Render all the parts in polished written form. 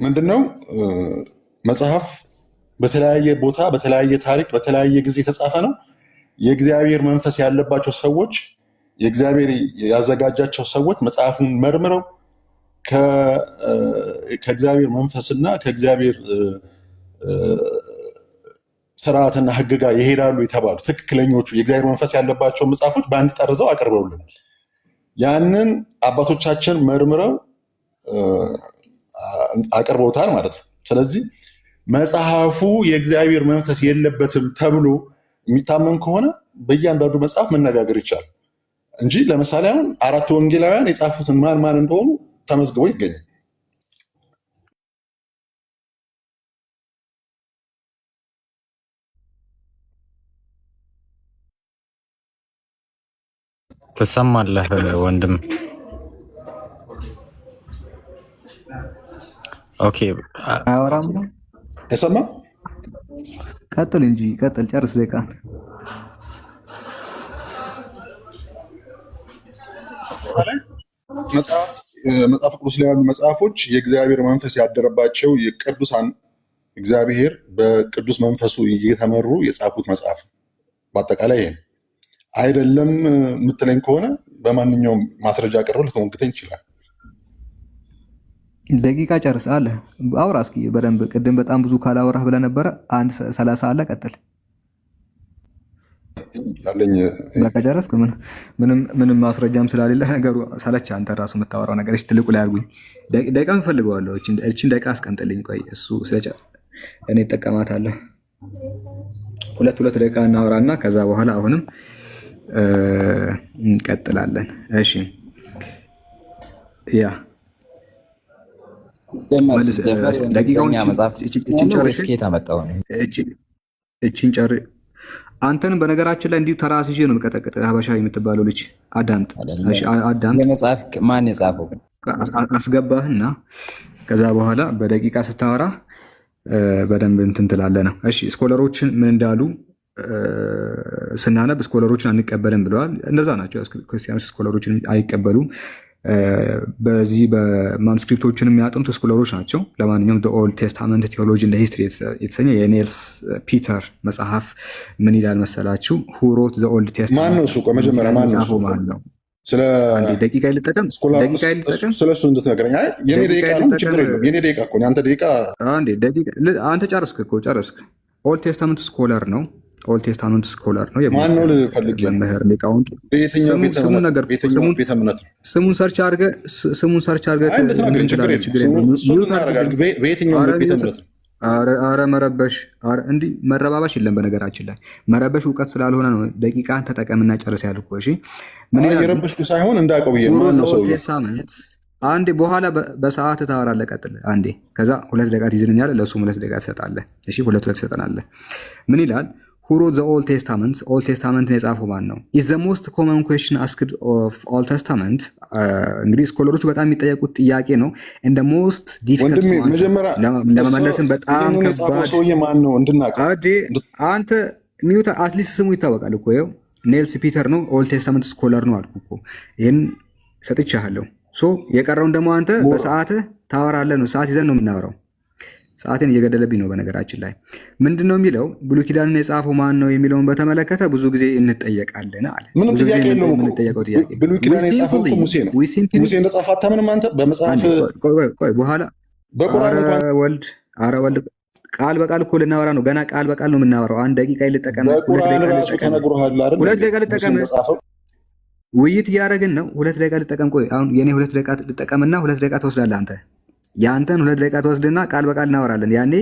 ምንድነው መጽሐፍ በተለያየ ቦታ በተለያየ ታሪክ በተለያየ ጊዜ የተጻፈ ነው። የእግዚአብሔር መንፈስ ያለባቸው ሰዎች የእግዚአብሔር ያዘጋጃቸው ሰዎች መጽሐፉን መርምረው ከእግዚአብሔር መንፈስና ከእግዚአብሔር ስርዓትና ሕግ ጋር ይሄዳሉ የተባሉ ትክክለኞቹ የእግዚአብሔር መንፈስ ያለባቸው መጽሐፎች በአንድ ጠርዘው አቅርበውልናል። ያንን አባቶቻችን መርምረው አቅርበውታል ማለት ነው። ስለዚህ መጽሐፉ የእግዚአብሔር መንፈስ የለበትም ተብሎ የሚታመን ከሆነ በእያንዳንዱ መጽሐፍ መነጋገር ይቻላል እንጂ ለምሳሌ አሁን 4 ወንጌላውያን የጻፉትን ማን እንደሆኑ ተመዝግቦ ይገኛል። ትሰማለህ ወንድም? ኦኬ አወራም ነው ተሰማ። ቀጥል እንጂ ቀጥል፣ ጨርስ ደቂቃ። መጽሐፍ ቅዱስ ላይ ያሉ መጽሐፎች የእግዚአብሔር መንፈስ ያደረባቸው የቅዱሳን እግዚአብሔር በቅዱስ መንፈሱ እየተመሩ የጻፉት መጽሐፍ በአጠቃላይ ይሄ አይደለም የምትለኝ ከሆነ በማንኛውም ማስረጃ ቀርበው ልትሞግተኝ ይችላል። ደቂቃ ጨርስ አለ። አውራ እስኪ በደንብ። ቅድም በጣም ብዙ ካላወራህ ብለህ ነበረ። 1:30 አለ። ቀጥል ያለኝ በቃ ጨረስክ። ምንም ማስረጃም ስላሌለ ነገሩ ሰለቻ። አንተ ራሱ የምታወራው ነገር እሺ፣ ትልቁ ላይ አድርጉኝ። ደቂቃ እንፈልገዋለሁ። እቺን ደቂቃ አስቀምጥልኝ። ቆይ እሱ እኔ እጠቀማታለሁ። ሁለት ደቂቃ እናወራና ከዛ በኋላ አሁንም እንቀጥላለን። እሺ ያ እቺን ጨር። አንተንም በነገራችን ላይ እንዲሁ ተራስ ይዤ ነው የምቀጠቅጥ። ሀበሻ የምትባለው ልጅ አዳምጥ። መጽሐፍ ማን የጻፈው? አስገባህና ከዛ በኋላ በደቂቃ ስታወራ በደንብ እንትን ትላለህ ነው። እሺ ስኮለሮችን ምን እንዳሉ ስናነብ ስኮለሮችን አንቀበልም ብለዋል። እንደዛ ናቸው ክርስቲያኖች፣ ስኮለሮችን አይቀበሉም። በዚህ በማኑስክሪፕቶችን የሚያጠኑት ስኮለሮች ናቸው። ለማንኛውም ኦልድ ቴስታመንት ቴዎሎጂ እንደ ሂስትሪ የተሰኘ የኔልስ ፒተር መጽሐፍ ምን ይላል መሰላችሁ? ሁ ሮት ዘ ኦልድ ቴስታመንት። ማን ነው እሱ? መጀመሪያ ማን ነው? ስለ ደቂቃ ይልጠቀም ስለሱ እንድትነግረኝ። አይ የኔ ደቂቃ ነው፣ ችግር የለም። የኔ ደቂቃ እኮ አንተ ደቂቃ አንተ ጨርስክ እኮ ጨርስክ። ኦልድ ቴስታመንት ስኮለር ነው። ኦልድ ቴስታመንት ስኮለር ነው። ማን ነው ልፈልግ? መምህር ሊቃውንት። በየትኛው ቤተ እምነት ነው? ስሙን ሰርች አድርገህ በየትኛው ቤተ እምነት ነው? አረ መረበሽ፣ እንዲህ መረባባሽ የለም። በነገራችን ላይ መረበሽ እውቀት ስላልሆነ ነው። ደቂቃን ተጠቀምና ጨርስ ያልኩ። እሺ ምን የረበሽኩ ሳይሆን እንዳውቀው ብዬ ነው። አንዴ በኋላ በሰዓት ታወራለህ። ቀጥል አንዴ። ከዛ 2 ደቂቃ ትይዝልኛለህ፣ ለእሱም 2 ደቂቃ ትሰጣለህ። እሺ 2 ትሰጠናለህ። ምን ይላል? Who wrote the Old Testament? Old Testament የጻፈው ማን ነው? is the most common question asked of Old Testament። እንግዲህ ስኮለሮች በጣም የሚጠየቁት ጥያቄ ነው። and the most difficult ለመመለስም በጣም ከባድ ሰውዬ ማን ነው እንድናውቅ። አንተ ሚውት አትሊስት ስሙ ይታወቃል እኮ ይኸው ኔልስ ፒተር ነው። ኦልድ ቴስታመንት ስኮለር ነው አልኩ እኮ። ይሄን ሰጥቻለሁ። የቀረውን ደግሞ አንተ በሰዓትህ ታወራለህ ነው። ሰዓት ይዘን ነው የምናወራው። ሰዓትን እየገደለብኝ ነው። በነገራችን ላይ ምንድን ነው የሚለው? ብሉይ ኪዳንን የጻፈው ማን ነው የሚለውን በተመለከተ ብዙ ጊዜ እንጠየቃለን አለ። ምንም ጥያቄ የለውም። ብሉይ ኪዳን የጻፈው ሙሴ ነው። ሙሴ እንደጻፈ አታምንም አንተ? በመጽሐፍ ቆይ በኋላ ወልድ ቃል በቃል እኮ ልናወራ ነው። ገና ቃል በቃል ነው የምናወራው። 1 ደቂቃ ልጠቀም፣ 2 ደቂቃ ልጠቀም። ውይይት እያደረግን ነው። 2 ደቂቃ ልጠቀም። ቆይ አሁን የኔ 2 ደቂቃ ልጠቀምና 2 ደቂቃ ትወስዳለህ አንተ። የአንተን 2 ደቂቃ ትወስድና ቃል በቃል እናወራለን። ያኔ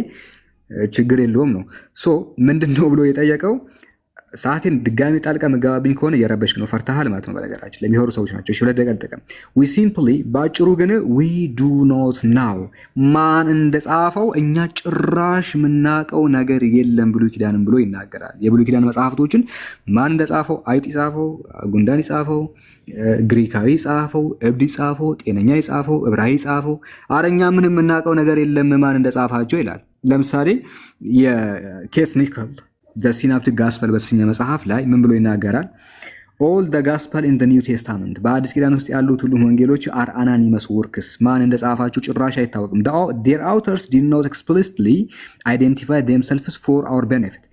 ችግር የለውም ነው። ምንድን ነው ብሎ የጠየቀው? ሰዓቴን ድጋሚ ጣልቃ መጋባብኝ ከሆነ እየረበሽክ ነው። ፈርተሃል ማለት ነው። በነገራችን ለሚሆሩ ሰዎች ናቸው። 2 ደቂቃ ልጠቀም። ዊ ሲምፕሊ በአጭሩ ግን ዊ ዱ ኖት ናው ማን እንደጻፈው እኛ ጭራሽ የምናውቀው ነገር የለም ብሉይ ኪዳንም ብሎ ይናገራል። የብሉይ ኪዳን መጽሐፍቶችን ማን እንደጻፈው፣ አይጥ ጻፈው፣ ጉንዳን ጻፈው፣ ግሪካዊ ጻፈው፣ እብድ ጻፈው፣ ጤነኛ ጻፈው፣ ዕብራዊ ጻፈው፣ አረኛ ምንም የምናውቀው ነገር የለም ማን እንደጻፋቸው ይላል። ለምሳሌ የኬት ኒከል ሲናፕቲክ ጋስፐል በተሰኘ መጽሐፍ ላይ ምን ብሎ ይናገራል? ኦል ደ ጋስፐል ኢን ኒው ቴስታመንት በአዲስ ኪዳን ውስጥ ያሉት ሁሉም ወንጌሎች አር አናኒመስ ወርክስ ማን እንደጻፋቸው ጭራሽ አይታወቅም። ዴር አውተርስ ዲድ ኖት ኤክስፕሊሲትሊ አይደንቲፋይ ዴምሰልፍስ ፎር አወር ቤኔፊት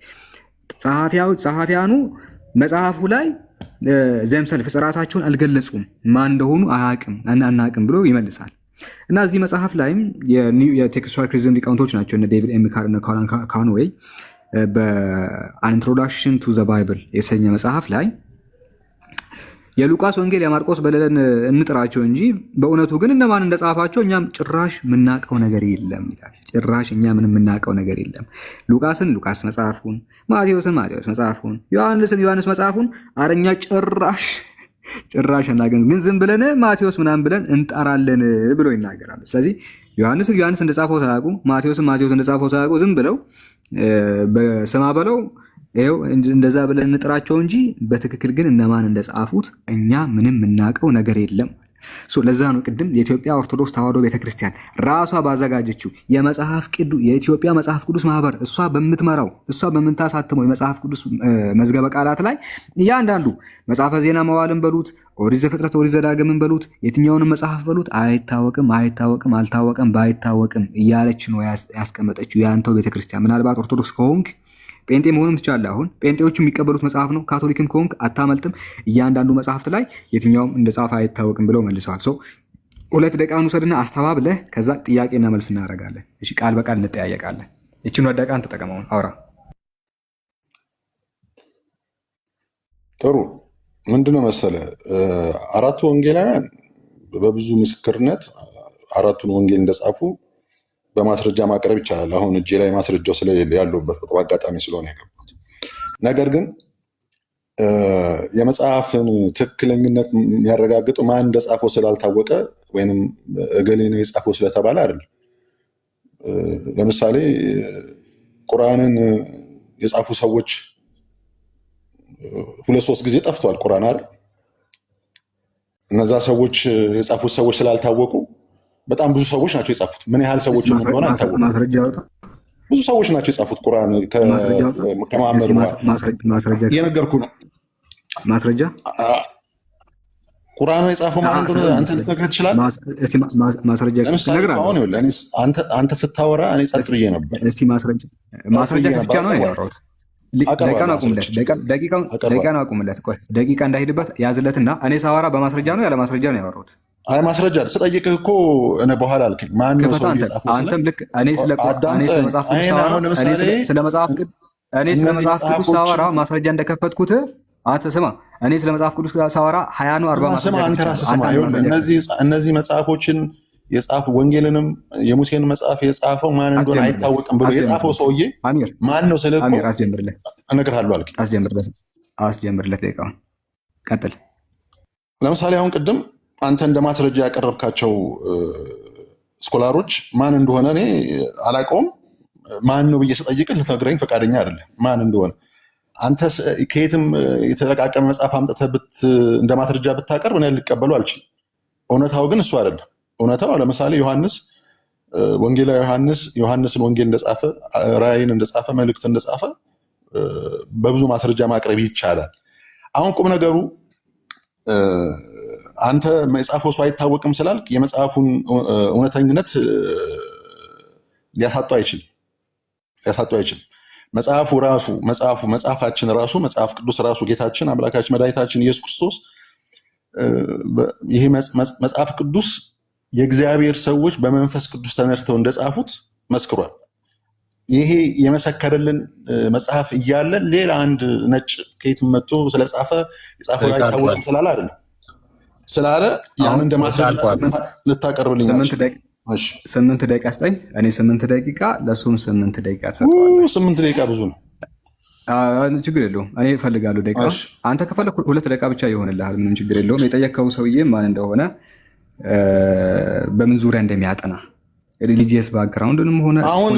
ጸሐፊያኑ መጽሐፉ ላይ ዘምሰልፍስ ራሳቸውን አልገለጹም፣ ማን እንደሆኑ አናቅም ብሎ ይመልሳል። እና እዚህ መጽሐፍ ላይም የቴክስቹዋል ክሪቲሲዝም ሊቃውንቶች ናቸው እነ ዴቪድ ኤም ካር እና ኮላን ካንዌይ በአን ኢንትሮዳክሽን ቱ ዘ ባይብል የተሰኘ መጽሐፍ ላይ የሉቃስ ወንጌል የማርቆስ በለለን እንጥራቸው እንጂ በእውነቱ ግን እነማን እንደጻፋቸው እኛም ጭራሽ የምናውቀው ነገር የለም ይላል። ጭራሽ እኛ ምንም የምናውቀው ነገር የለም። ሉቃስን ሉቃስ መጽሐፉን፣ ማቴዎስን ማቴዎስ መጽሐፉን፣ ዮሐንስን ዮሐንስ መጽሐፉን አረኛ ጭራሽ እናገኝ ግን ዝም ብለን ማቴዎስ ምናምን ብለን እንጠራለን ብሎ ይናገራሉ። ስለዚህ ዮሐንስ እንደጻፈው ሳያውቁ ማቴዎስ እንደጻፈው ሳያውቁ ዝም ብለው በስማ በለው ይኸው እንደዛ ብለን እንጥራቸው እንጂ በትክክል ግን እነማን እንደጻፉት እኛ ምንም የምናውቀው ነገር የለም። ለዛ ነው ቅድም የኢትዮጵያ ኦርቶዶክስ ተዋሕዶ ቤተክርስቲያን ራሷ ባዘጋጀችው የኢትዮጵያ መጽሐፍ ቅዱስ ማህበር እሷ በምትመራው እሷ በምታሳትመው የመጽሐፍ ቅዱስ መዝገበ ቃላት ላይ እያንዳንዱ መጽሐፈ ዜና መዋዕልን በሉት ኦሪት ዘፍጥረት ኦሪት ዘዳግምን በሉት የትኛውንም መጽሐፍ በሉት አይታወቅም አልታወቅም ባይታወቅም እያለች ነው ያስቀመጠችው የአንተው ቤተክርስቲያን። ምናልባት ኦርቶዶክስ ከሆንክ ጴንጤ መሆኑም ትችላለህ። አሁን ጴንጤዎቹ የሚቀበሉት መጽሐፍ ነው። ካቶሊክም ከሆንክ አታመልጥም። እያንዳንዱ መጽሐፍት ላይ የትኛውም እንደጻፈ አይታወቅም ብለው መልሰዋል። 2 ደቂቃ እንውሰድና አስተባብለህ ከዛ ጥያቄና መልስ እናደርጋለን። እሺ፣ ቃል በቃል እንጠያየቃለን። እቺን ደቂቃን ተጠቀመውን አውራ። ጥሩ። ምንድነው መሰለ አራቱ ወንጌላውያን በብዙ ምስክርነት አራቱን ወንጌል እንደጻፉ በማስረጃ ማቅረብ ይቻላል። አሁን እጄ ላይ ማስረጃው ስለሌለ ያለበት በአጋጣሚ ስለሆነ የገባሁት። ነገር ግን የመጽሐፍን ትክክለኝነት የሚያረጋግጡ ማን እንደጻፈው ስላልታወቀ ወይም እገሌ ነው የጻፈው ስለተባለ አይደለም። ለምሳሌ ቁርአንን የጻፉ ሰዎች 2-3 ጊዜ ጠፍቷል ቁርአን አይደል? እነዛ ሰዎች የጻፉት ሰዎች ስላልታወቁ በጣም ብዙ ሰዎች ናቸው የጻፉት። ምን ያህል ሰዎች እንደሆነ አይታወቅም። ብዙ ሰዎች ናቸው የጻፉት ቁርአን ከመሐመድ ማስረጃ እየነገርኩህ ነው። ማስረጃ ቁርአን የጻፈው ማን እንደሆነ አንተ ልትነግረኝ ትችላለህ? ማስረጃ ለምሳሌ አሁን ይኸውልህ አንተ ስታወራ እኔ ጸጥ ብዬ ነበር። እስቲ ማስረጃ ብቻ ነው ያወራሁት። ደቂቃውን አቁምለት። ቆይ ደቂቃ እንዳይሄድበት ያዝለትና እኔ ሳወራ በማስረጃ ነው ያለ ማስረጃ ነው ያወራሁት? አይ ማስረጃ ስጠይቅህ እኮ እኔ በኋላ አልከኝ። ማን ነው ሰው የጻፈው? አንተም ልክ እኔ ስለ መጽሐፍ ቅዱስ ሳወራ ማስረጃ እንደከፈትኩት አንተ ስማ። እኔ ስለ መጽሐፍ ቅዱስ ሳወራ 20 ነው 40 ማስረጃ አንተ ራስህ ስማ። እነዚህ መጽሐፎችን የጻፉ ወንጌልንም የሙሴን መጽሐፍ የጻፈው ማን እንደሆነ አይታወቅም ብሎ የጻፈው ሰውዬ ማን ነው? ስለ እኮ አስጀምርለት እነግርሃለሁ አልከኝ። አስጀምርለት ደቂቃውን ቀጥል። ለምሳሌ አሁን ቅድም አንተ እንደ ማስረጃ ያቀረብካቸው ስኮላሮች ማን እንደሆነ እኔ አላውቀውም። ማን ነው ብዬ ስጠይቅህ ልትነግረኝ ፈቃደኛ አይደለም ማን እንደሆነ። አንተ ከየትም የተለቃቀመ መጽሐፍ አምጥተህ እንደ ማስረጃ ብታቀርብ እኔ ልቀበሉ አልችልም። እውነታው ግን እሱ አይደለም። እውነታው ለምሳሌ ወንጌላዊ ዮሐንስን ወንጌል እንደጻፈ፣ ራእይን እንደጻፈ፣ መልእክት እንደጻፈ በብዙ ማስረጃ ማቅረብ ይቻላል። አሁን ቁም ነገሩ አንተ የጻፈው ሰው አይታወቅም ስላልክ የመጽሐፉን እውነተኝነት ሊያሳጣው አይችልም። መጽሐፋችን ራሱ መጽሐፍ ቅዱስ ራሱ ጌታችን አምላካችን መድኃኒታችን ኢየሱስ ክርስቶስ ይሄ መጽሐፍ ቅዱስ የእግዚአብሔር ሰዎች በመንፈስ ቅዱስ ተነድተው እንደጻፉት መስክሯል። ይሄ የመሰከረልን መጽሐፍ እያለ ሌላ አንድ ነጭ ከየትም መጥቶ ስለጻፈ የጻፈው አይታወቅም ስላለ አይደለም ስላለ ያን እንደ ማስረጃ ልታቀርብልኝ 8 ደቂቃ ስጠኝ። እኔ 8 ደቂቃ ለሱም 8 ደቂቃ ሰጠዋለሁ። 8 ደቂቃ ብዙ ነው። ችግር የለውም። እኔ እፈልጋለሁ ደቂቃ። አንተ ከፈለክ 2 ደቂቃ ብቻ ይሆንልሃል። ምንም ችግር የለውም። የጠየከው ሰውዬ ማን እንደሆነ በምን ዙሪያ እንደሚያጠና ሪሊጂየስ ባክግራውንድንም ሆነ አሁን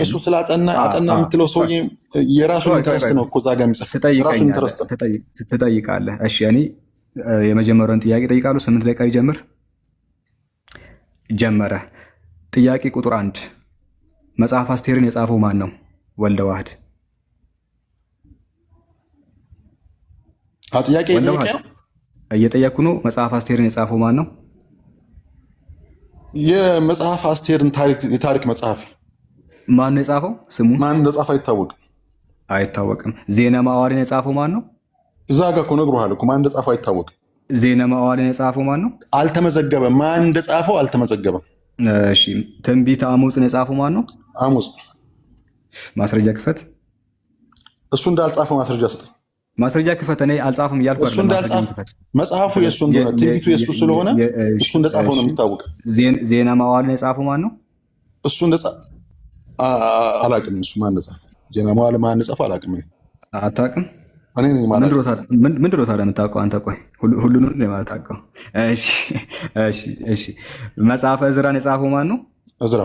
እሱ ስላጠና የምትለው ሰውዬ የራሱን ኢንተረስት ነው እኮ እዛ ጋር የሚጽፍ ትጠይቃለህ። እሺ እኔ የመጀመሪያውን ጥያቄ ጠይቃለሁ። 8 ደቂቃ ይጀምር። ጀመረ። ጥያቄ ቁጥር 1 መጽሐፍ አስቴርን የጻፈው ማን ነው? ወልደ ዋህድ። ጥያቄ እየጠየኩ ነው። መጽሐፍ አስቴርን የጻፈው ማን ነው? የመጽሐፍ አስቴርን የታሪክ መጽሐፍ ማን ነው የጻፈው? ስሙ ማን እንደጻፈ አይታወቅም። ዜና መዋዕልን የጻፈው ማን ነው? እዛ ጋር እኮ ነግሮሃል እኮ ማን እንደጻፈው አይታወቅም። ዜና መዋዕልን የጻፈው ማን ነው? አልተመዘገበም። ማን እንደጻፈው አልተመዘገበም። እሺ፣ ትንቢተ አሞጽን የጻፈው ማን ነው? አሞጽ። ማስረጃ ክፈት። እሱ እንዳልጻፈው ማስረጃ ስጥ። ማስረጃ ክፈት። እኔ አልጻፈም እያልኩ እሱ እንዳልጻፈ መጽሐፉ የእሱ እንደሆነ ትንቢቱ የእሱ ስለሆነ እሱ እንደጻፈው ነው የሚታወቅ። ዜና መዋዕልን የጻፈው ማን ነው? እሱ አላውቅም። እሱ ማን እንደጻፈው ዜና መዋዕል ማን እንደጻፈው አላውቅም። አታውቅም? እኔ ነኝ ማለት ምንድን ነው ታዲያ የምታውቀው አንተ? ቆይ ሁሉንም ነው የማታውቀው? እሺ መጽሐፈ ዕዝራን የጻፈው ማን ነው? ዕዝራ።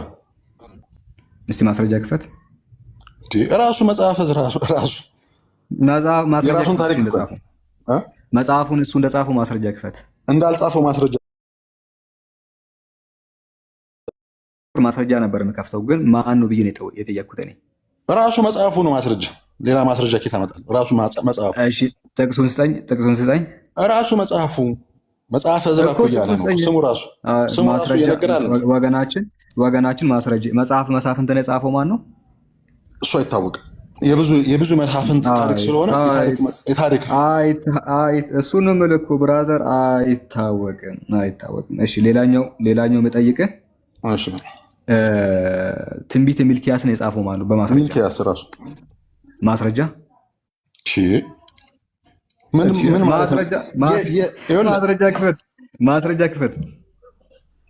እስቲ ማስረጃ ክፈት። ራሱ መጽሐፈ ዕዝራ ራሱ መጽሐፉን እሱ እንደጻፈው ማስረጃ ክፈት። እንዳልጻፈው ማስረጃ ነበር የምከፍተው፣ ግን ማን ነው ብዬ ነው የጠየቅኩት እኔ። ራሱ መጽሐፉ ነው ማስረጃ። ሌላ ማስረጃ ኬት አመጣለሁ? ራሱ መጽሐፉ። እሺ ጥቅሱን ስጠኝ። ራሱ መጽሐፉ መጽሐፈ ዕዝራ እኮ እያለ ነው ስሙ ራሱ እየነገራል። ወገናችን ማስረጃ መጽሐፍ መሳፍንትን የጻፈው ማን ነው? እሱ አይታወቅም። የብዙ መሳፍንት ታሪክ ስለሆነ የታሪክ እሱን ምልኩ ብራዘር አይታወቅም። እሺ ሌላኛው የምጠይቅህ ትንቢተ ሚልክያስን የጻፈው ማን ነው? በማስረጃ ሚልክያስ ራሱ ማስረጃ ማስረጃ ክፈት።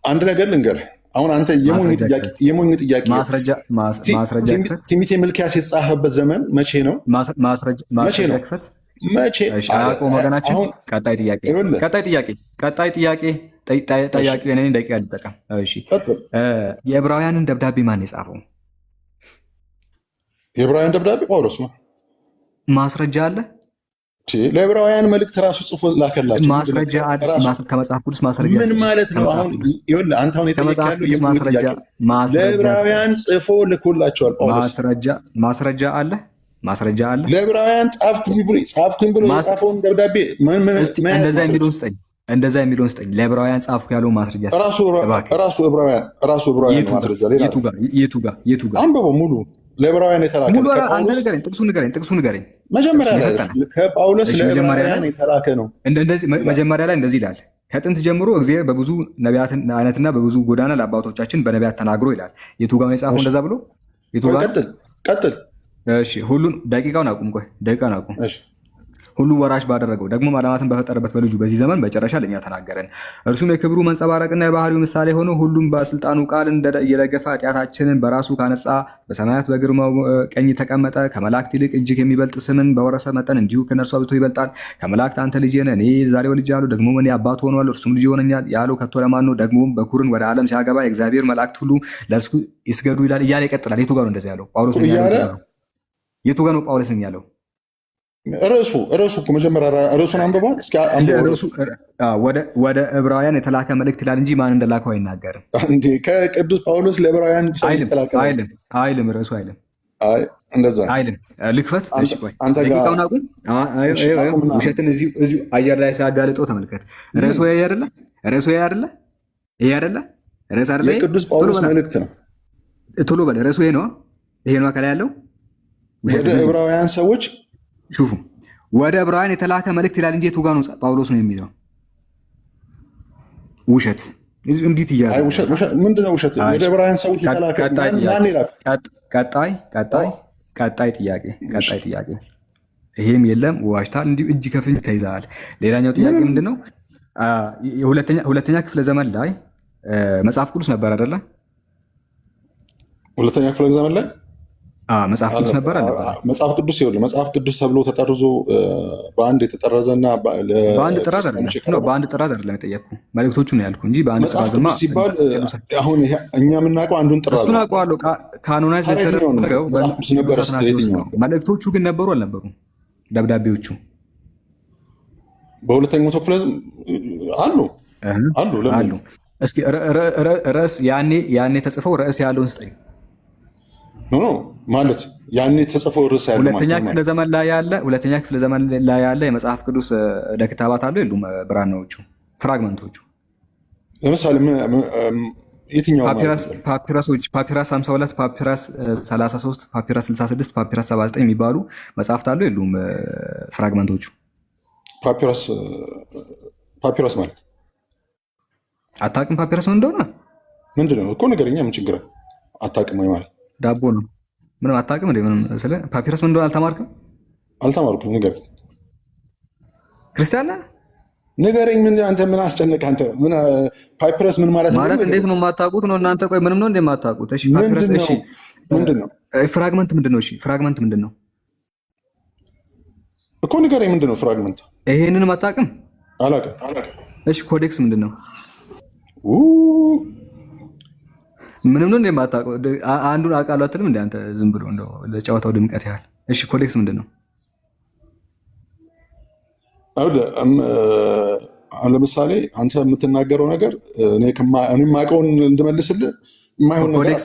አንድ ነገር ልንገርህ። አሁን አንተ የሞኝ ጥያቄ ትንቢተ ሚልክያስ የተጻፈበት ዘመን መቼ ነው? ማስረጃ ክፈት። መቼ? ወገናችን ቀጣይ ጥያቄ እኔ ደቂቃ ልጠቀም። የዕብራውያንን ደብዳቤ ማን የጻፈው? የዕብራውያን ደብዳቤ ጳውሎስ ነው። ማስረጃ አለ? ለዕብራውያን መልእክት ራሱ ጽፎ ላከላቸው። ማስረጃ ከመጽሐፍ ቅዱስ ማስረጃ ምን ማለት ነው? አንተ አሁን ለዕብራውያን ጽፎ ልኮላቸዋል ጳውሎስ። ማስረጃ አለ? ለዕብራውያን ጻፍኩኝ ብሎ የጻፈውን ደብዳቤ እንደዛ የሚለውን ስጠኝ። ለዕብራውያን ጻፍኩ ያለውን ማስረጃ ራሱ ዕብራውያን ማስረጃ። የቱ ጋር አንብበው ሙሉ ለዕብራውያን የተላከ ጥቅሱ ንገረኝ። መጀመሪያ ላይ ከጳውሎስ ለዕብራውያን የተላከ ነው። መጀመሪያ ላይ እንደዚህ ይላል፣ ከጥንት ጀምሮ እግዚአብሔር በብዙ ነቢያት አይነትና በብዙ ጎዳና ለአባቶቻችን በነቢያት ተናግሮ ይላል። የቱ ጋር ነው የጻፈው? እንደዛ ብሎ ቀጥል። እሺ ሁሉን ደቂቃውን አቁም። ሁሉ ወራሽ ባደረገው ደግሞ ዓለማትን በፈጠረበት በልጁ በዚህ ዘመን መጨረሻ ለእኛ ተናገረን። እርሱም የክብሩ መንጸባረቅና የባህሪው ምሳሌ ሆኖ ሁሉም በስልጣኑ ቃል እየደገፈ ኃጢአታችንን በራሱ ካነጻ በሰማያት በግርማው ቀኝ ተቀመጠ። ከመላእክት ይልቅ እጅግ የሚበልጥ ስምን በወረሰ መጠን እንዲሁ ከነርሱ አብዝቶ ይበልጣል። ከመላእክት አንተ ልጄ ነህ፣ እኔ ዛሬ ወልጄሃለሁ፣ ደግሞ እኔ አባት ሆኗል፣ እርሱም ልጅ ይሆነኛል ያለው ከቶ ለማን ነው? ደግሞም በኩርን ወደ ዓለም ሲያገባ የእግዚአብሔር መላእክት ሁሉ ለእርሱ ይስገዱ ይላል እያለ ይቀጥላል። የቱ ጋር ነው እንደዚህ ያለው? የቱ ጋር ነው ጳውሎስ ያለው? ርዕሱ እኮ መጀመሪያ ርዕሱን አንብበዋል። እስኪ ወደ ዕብራውያን የተላከ መልእክት ይላል እንጂ ማን እንደላከው አይናገርም። እንዴ ከቅዱስ ጳውሎስ ለዕብራውያን አይልም። ርዕሱ አይልም። እንደዛ አይልም። ልክፈት። እሺ ቆይ ደቂቃውን አቁም። ውሸትን እዚሁ አየር ላይ ሲያጋልጠው ተመልከት። ርዕሱ ይሄ አይደለ? ርዕስ አይደለ? የቅዱስ ጳውሎስ መልእክት ነው። ቶሎ በል። ርዕሱ ይሄ ነው ከላይ ያለው። ወደ ዕብራውያን ሰዎች ሹፉ ወደ ዕብራውያን የተላከ መልእክት ይላል እንጂ የቱ ጋር ነው ጳውሎስ ነው የሚለው? ውሸት እንዴት እያለ ምንድነው ውሸት? ወደ ዕብራውያን ሰዎች የተላከ ማን ይላል? ቀጣይ ጥያቄ ይሄም የለም ዋሽታል፣ እንዲሁ እጅ ከፍንጅ ተይዘሃል። ሌላኛው ጥያቄ ምንድነው? ሁለተኛ ክፍለ ዘመን ላይ መጽሐፍ ቅዱስ ነበር አይደለ? ሁለተኛ ክፍለ ዘመን ላይ መጽሐፍ ቅዱስ ነበር አለ። መጽሐፍ ቅዱስ ይኸውልህ፣ መጽሐፍ ቅዱስ ተብሎ ተጠርዞ በአንድ የተጠረዘና በአንድ ጥራዝ አይደለም የጠየቅኩ፣ መልእክቶቹ ነው ያልኩ እንጂ በአንድ ጥራዝማ ሲባል አሁን እኛ የምናውቀው አንዱን ጥራዝ እሱን አውቀዋለሁ። ካኖናይዝ የተደረገው መልእክቶቹ ግን ነበሩ አልነበሩም? ደብዳቤዎቹ በሁለተኛው መቶ ክፍለ አሉ። እስኪ ርዕስ ያኔ ተጽፈው ርዕስ ያለውን ስጠኝ። ኖ ማለት ያኔ ተጽፎ ርዕስ ያለ ሁለተኛ ክፍለ ዘመን ላይ ያለ የመጽሐፍ ቅዱስ ደክታባት አሉ የሉም? ብራናዎቹ ፍራግመንቶቹ ለምሳሌ የትኛው ፓፒራሶች ፓፒራስ 52 ፓፒራስ 33 ፓፒራስ 66 ፓፒራስ 79 የሚባሉ መጽሐፍት አሉ የሉም? ፍራግመንቶቹ ፓፒራስ ማለት አታውቅም? ፓፒራስ ምን እንደሆነ ምንድን ነው እኮ ነገርኛ። ምን ችግር አታውቅም ወይ ማለት ዳቦ ነው። ምንም አታውቅም እንዴ? ምንም ስለ ፓፒራስ ምን እንደሆነ አልተማርክም? አልተማርኩም። ንገረኝ። ክርስቲያን ነህ? ንገረኝ። ምን አንተ ምን አስጨነቀህ? አንተ ምን ፓፒረስ ምን ማለት ነው? ማለት እንዴት ነው የማታውቁት ነው እናንተ? ቆይ ምንም ነው እንዴ የማታውቁት? እሺ ፓፒረስ እሺ ምንድን ነው? ፍራግመንት ምንድን ነው? እሺ ፍራግመንት ምንድን ነው እኮ ንገረኝ። ምንድን ነው ፍራግመንት? ይሄንንም አታውቅም? አላውቅም። እሺ ኮዴክስ ምንድን ነው? ምንም ነው እንዴ የማታውቀው? አንዱን አውቃለሁ አትልም እንዴ አንተ? ዝም ብሎ እንደው ለጨዋታው ድምቀት ያህል። እሺ ኮዴክስ ምንድን ነው? አሁን ለምሳሌ አንተ የምትናገረው ነገር እኔ የማውቀውን እንድመልስልህ የማይሆን ነገር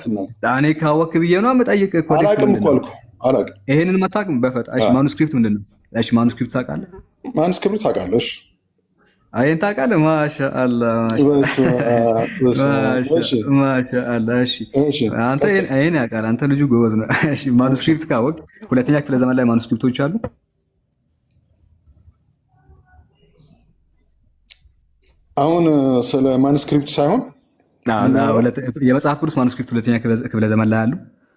እኔ ካወክ ብዬ ነው የምጠይቅህ። አላውቅም እኮ አልኩህ። አላውቅም። ይሄንን አታውቅም በፈጣ። እሺ ማኑስክሪፕት ምንድን ነው? እሺ ማኑስክሪፕት ታውቃለህ? ማኑስክሪፕት ታውቃለህ? እሺ አይን ታውቃለህ? ማሻአላህ ማሻአላህ። እሺ አንተ አይን ያውቃል። አንተ ልጁ ጎበዝ ነው። እሺ ማኑስክሪፕት ካወቅ ሁለተኛ ክፍለ ዘመን ላይ ማኑስክሪፕቶች አሉ። አሁን ስለ ማኑስክሪፕት ሳይሆን የመጽሐፍ ቅዱስ ማኑስክሪፕት ሁለተኛ ክፍለ ዘመን ላይ አሉ።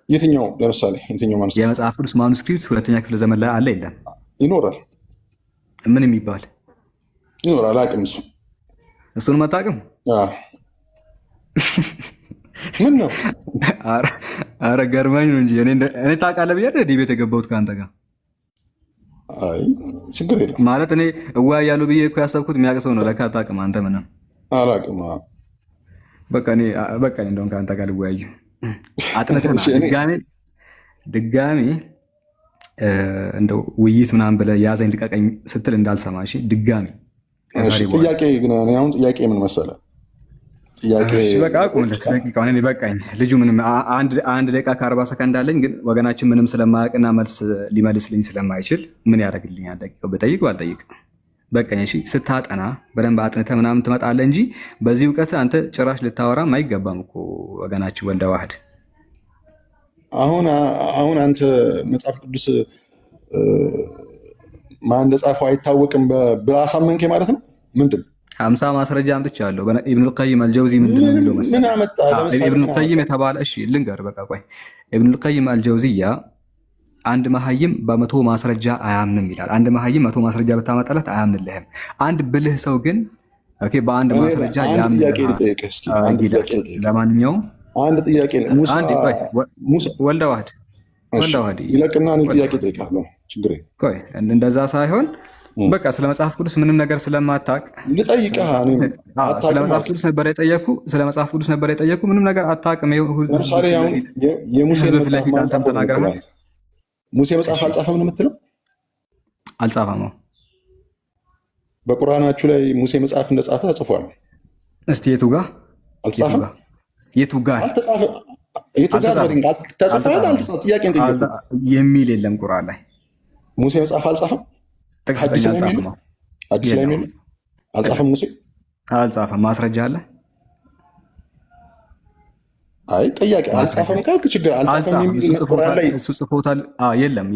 የትኛው ለምሳሌ የትኛው ማኑስክሪፕት? የመጽሐፍ ቅዱስ ማኑስክሪፕት ሁለተኛ ክፍለ ዘመን ላይ አለ የለም? ይኖራል። ምን የሚባል ይኖራል? አላውቅም። እሱንም አታውቅም? ምን ነው? ኧረ ገርመኝ ነው እንጂ እኔ ታውቃለህ ብያለሁ ዲቤት የገባሁት ከአንተ ጋር። አይ ችግር የለም ማለት እኔ እወያያለሁ ብዬ እኮ ያሰብኩት የሚያውቅ ሰው ነው። ለካ አታውቅም አንተ። ምንም አላውቅም። በቃ እንደውም ከአንተ ጋር ልወያዩ አጥንተና ድጋሜ እንደው ውይይት ምናምን ብለህ ያዘኝ ልቀቀኝ ስትል እንዳልሰማ። እሺ ድጋሜ ጥያቄ ግን አሁን ጥያቄ ምን መሰለህ? በቃ ቁምለት ደቂቃውን እኔ በቃኝ። ልጁ ምንም አንድ ደቂቃ ከ40 ሰከንድ አለኝ፣ ግን ወገናችን ምንም ስለማያውቅና መልስ ሊመልስልኝ ስለማይችል ምን ያደርግልኛል? ደቂቃው ብጠይቅ ባልጠይቅ በቃኝ። እሺ ስታጠና በደንብ አጥንተህ ምናምን ትመጣለህ እንጂ በዚህ እውቀት አንተ ጭራሽ ልታወራም አይገባም እኮ ወገናችን ወልደ ዋህድ። አሁን አንተ መጽሐፍ ቅዱስ ማን እንደጻፈው አይታወቅም ብለህ አሳመንከኝ ማለት ነው? ምንድን 50 ማስረጃ አምጥቻለሁ። ኢብኑል ቀይም አልጀውዚ ምንድን ነው የሚለው መሰለህ? ኢብኑል ቀይም የተባለ እሺ ልንገርህ፣ በቃ ቆይ። ኢብኑል ቀይም አልጀውዚያ አንድ መሀይም በመቶ ማስረጃ አያምንም ይላል። አንድ መሀይም 100 ማስረጃ ብታመጣለት አያምንልህም። አንድ ብልህ ሰው ግን በአንድ ማስረጃ ያምናል። ለማንኛውም አንድ ጥያቄ ወልደ ዋህድ ይለቅና እኔ ጥያቄ እጠይቅሃለሁ። ችግር እንደዛ ሳይሆን በቃ ስለ መጽሐፍ ቅዱስ ምንም ነገር ስለማታውቅ ልጠይቅህ። ስለ መጽሐፍ ቅዱስ ነበር የጠየኩ ምንም ነገር አታውቅም። ለምሳሌ የሙሴ መጽሐፍ አልጻፈም ነው የምትለው? አልጻፈም። በቁርአናችሁ ላይ ሙሴ መጽሐፍ እንደጻፈ ተጽፏል። እስቲ የቱ ጋር አልጻፈም? የቱ ጋር የሚል የለም ቁርአን ላይ ሙሴ መጽሐፍ አልጻፈም። አዲስ ላይ የሚል አልጻፈም። ሙሴ አልጻፈም። ማስረጃ አለ? አይ ጥያቄ አልጻፈም ካልክ ችግር አልጻፈም የሚል ቁርአን ላይ እሱ ጽፎታል። የለም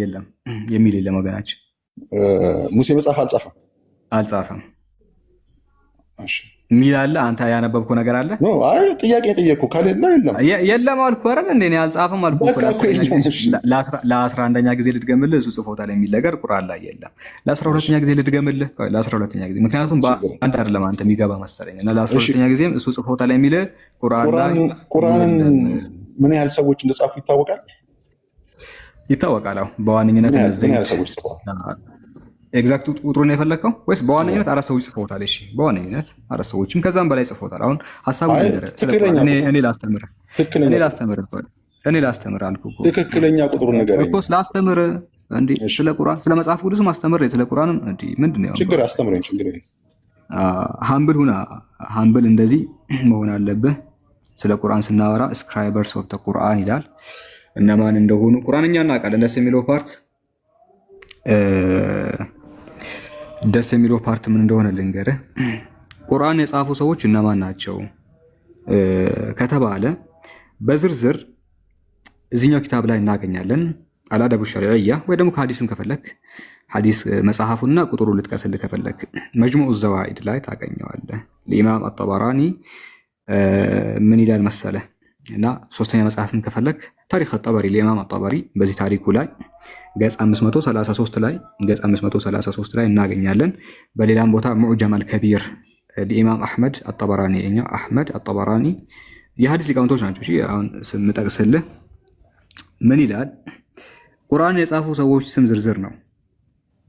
የሚል የለም ወገናችን። ሙሴ መጽሐፍ አልጻፈም እሺ ሚል አለ? አንተ ያነበብከው ነገር አለ? አይ ጥያቄ ጠየቅኩ ካለና የለም አልኩህ አይደል እንዴ? እኔ አልጻፈም አልኩህ እኮ። ለ11ኛ ጊዜ ልድገምልህ፣ እሱ ጽፎታል የሚል ነገር ቁርአን ላይ የለም። ለ12ኛ ጊዜ ልድገምልህ፣ ለ12ኛ ጊዜ ምክንያቱም በአንድ አይደለም አንተ የሚገባ መሰለኝ እና ለ12ኛ ጊዜም እሱ ጽፎታል የሚል ቁርአን ላይ። ቁርአንን ምን ያህል ሰዎች እንደጻፉ ይታወቃል? አዎ በዋነኝነት እነዚህ ሰዎች ጽፈዋል። ኤግዛክት ቁጥሩን የፈለግከው ወይስ በዋነኝነት 4 ሰዎች ጽፎታል? እሺ በዋነኝነት 4 ሰዎችም ከዛም በላይ ጽፎታል። አሁን ሀሳቡ እኔ ላስተምር አልኩህ እኮ። ትክክለኛ ቁጥሩን ንገረኝ እኮ ስላስተምር እንዴ። ስለ ቁርአን ስለ መጽሐፍ ቅዱስ ማስተምር ስለ ቁርአንም እንዴ ምንድን ነው ችግር? አስተምረኝ። ችግር ሀምብል ሁና ሀምብል እንደዚህ መሆን አለብህ። ስለ ቁርአን ስናወራ ስክራይበርስ ኦፍ ቁርአን ይላል። እነማን እንደሆኑ ቁርአንኛ እናውቃለን። ደስ የሚለው ፓርት ምን እንደሆነ ልንገርህ። ቁርአን የጻፉ ሰዎች እነማን ናቸው ከተባለ በዝርዝር እዚህኛው ኪታብ ላይ እናገኛለን። አልአደቡ ሸሪዕያ ወይ ደግሞ ከሐዲስም ከፈለክ ሐዲስ መጽሐፉና ቁጥሩ ልጥቀስልህ ከፈለክ መጅሙዑ ዘዋኢድ ላይ ታገኘዋለህ። ለኢማም አጠበራኒ ምን ይላል መሰለህ እና ሶስተኛ መጽሐፍን ከፈለክ ታሪክ አጠበሪ ለኢማም አጠበሪ በዚህ ታሪኩ ላይ ገጽ 533 ላይ እናገኛለን። በሌላም ቦታ ሙዕጀም አልከቢር ለኢማም አሕመድ አጠበራኒ አሕመድ አጠበራኒ የሐዲስ ሊቃውንቶች ናቸው። እሺ አሁን ስም ጠቅስልህ ምን ይላል? ቁርአን የጻፉ ሰዎች ስም ዝርዝር ነው።